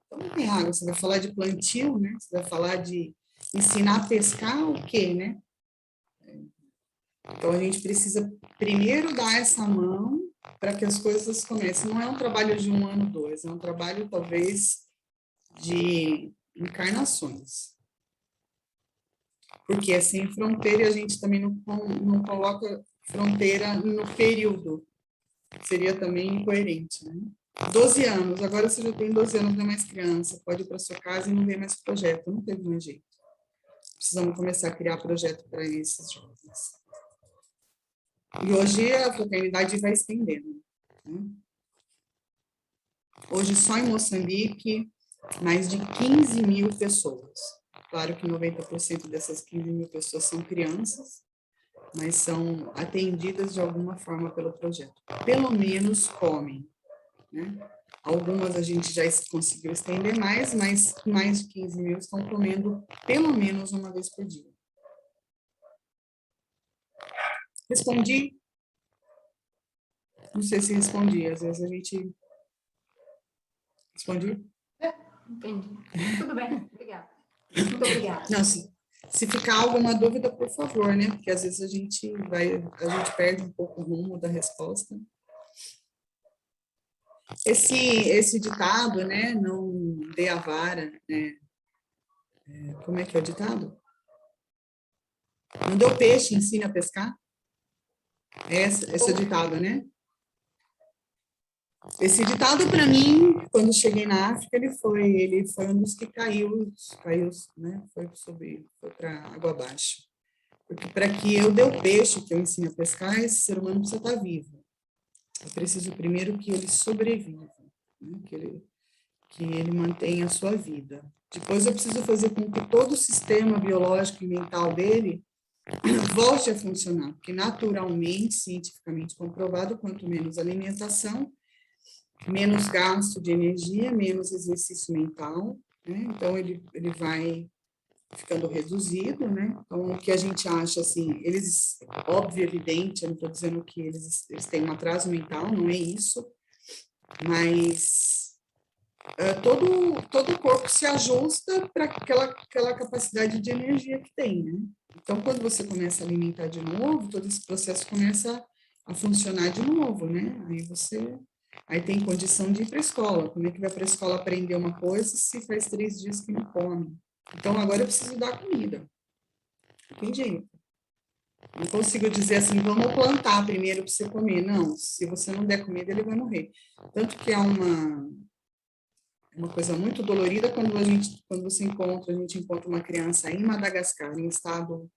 [SPEAKER 2] então não tem água, você vai falar de plantio, né? Você vai falar de ensinar a pescar o quê, né? Então, a gente precisa primeiro dar essa mão para que as coisas comecem. Não é um trabalho de 1 ano, 2, é um trabalho, talvez, de encarnações. Porque é sem fronteira e a gente também não coloca fronteira no período. Seria também incoerente, né? 12 anos, agora você já tem 12 anos, não é mais criança, pode ir para sua casa e não vem mais projeto, não teve mais jeito. Precisamos começar a criar projeto para esses jovens. E hoje a fraternidade vai estendendo, né? Hoje, só em Moçambique, mais de 15 mil pessoas. Claro que 90% dessas 15 mil pessoas são crianças, mas são atendidas de alguma forma pelo projeto. Pelo menos comem, né? Algumas a gente já conseguiu estender mais, mas mais de 15 mil estão comendo pelo menos uma vez por dia. Respondi? Não sei se respondi, às vezes a gente... Respondi?
[SPEAKER 8] Entendi. Tudo bem, obrigada. Muito obrigada.
[SPEAKER 2] Não, se ficar alguma dúvida, por favor, né? Porque às vezes a gente perde um pouco o rumo da resposta. Esse ditado, né? Não dê a vara, né? Como é que é o ditado? Não dê o peixe, ensine a pescar. Esse é o ditado, né? Esse ditado, para mim, quando cheguei na África, ele foi um dos que caiu, né? Foi para água abaixo. Porque para que eu dê o peixe, que eu ensine a pescar, esse ser humano precisa estar vivo. Eu preciso primeiro que ele sobreviva, né? Que ele mantenha a sua vida. Depois eu preciso fazer com que todo o sistema biológico e mental dele volte a funcionar, porque naturalmente, cientificamente comprovado, quanto menos alimentação, menos gasto de energia, menos exercício mental, né? Então ele vai ficando reduzido, né? Então o que a gente acha assim, eles, óbvio, evidente, eu não estou dizendo que eles têm um atraso mental, não é isso, mas todo o corpo se ajusta para aquela capacidade de energia que tem, né? Então, quando você começa a alimentar de novo, todo esse processo começa a funcionar de novo, né? Aí tem condição de ir para a escola. Como é que vai para a escola aprender uma coisa se faz 3 dias que não come? Então, agora eu preciso dar comida. Não tem jeito. Não consigo dizer assim, vamos plantar primeiro para você comer. Não, se você não der comida, ele vai morrer. Tanto que é uma coisa muito dolorida quando a gente encontra uma criança em Madagascar, em estado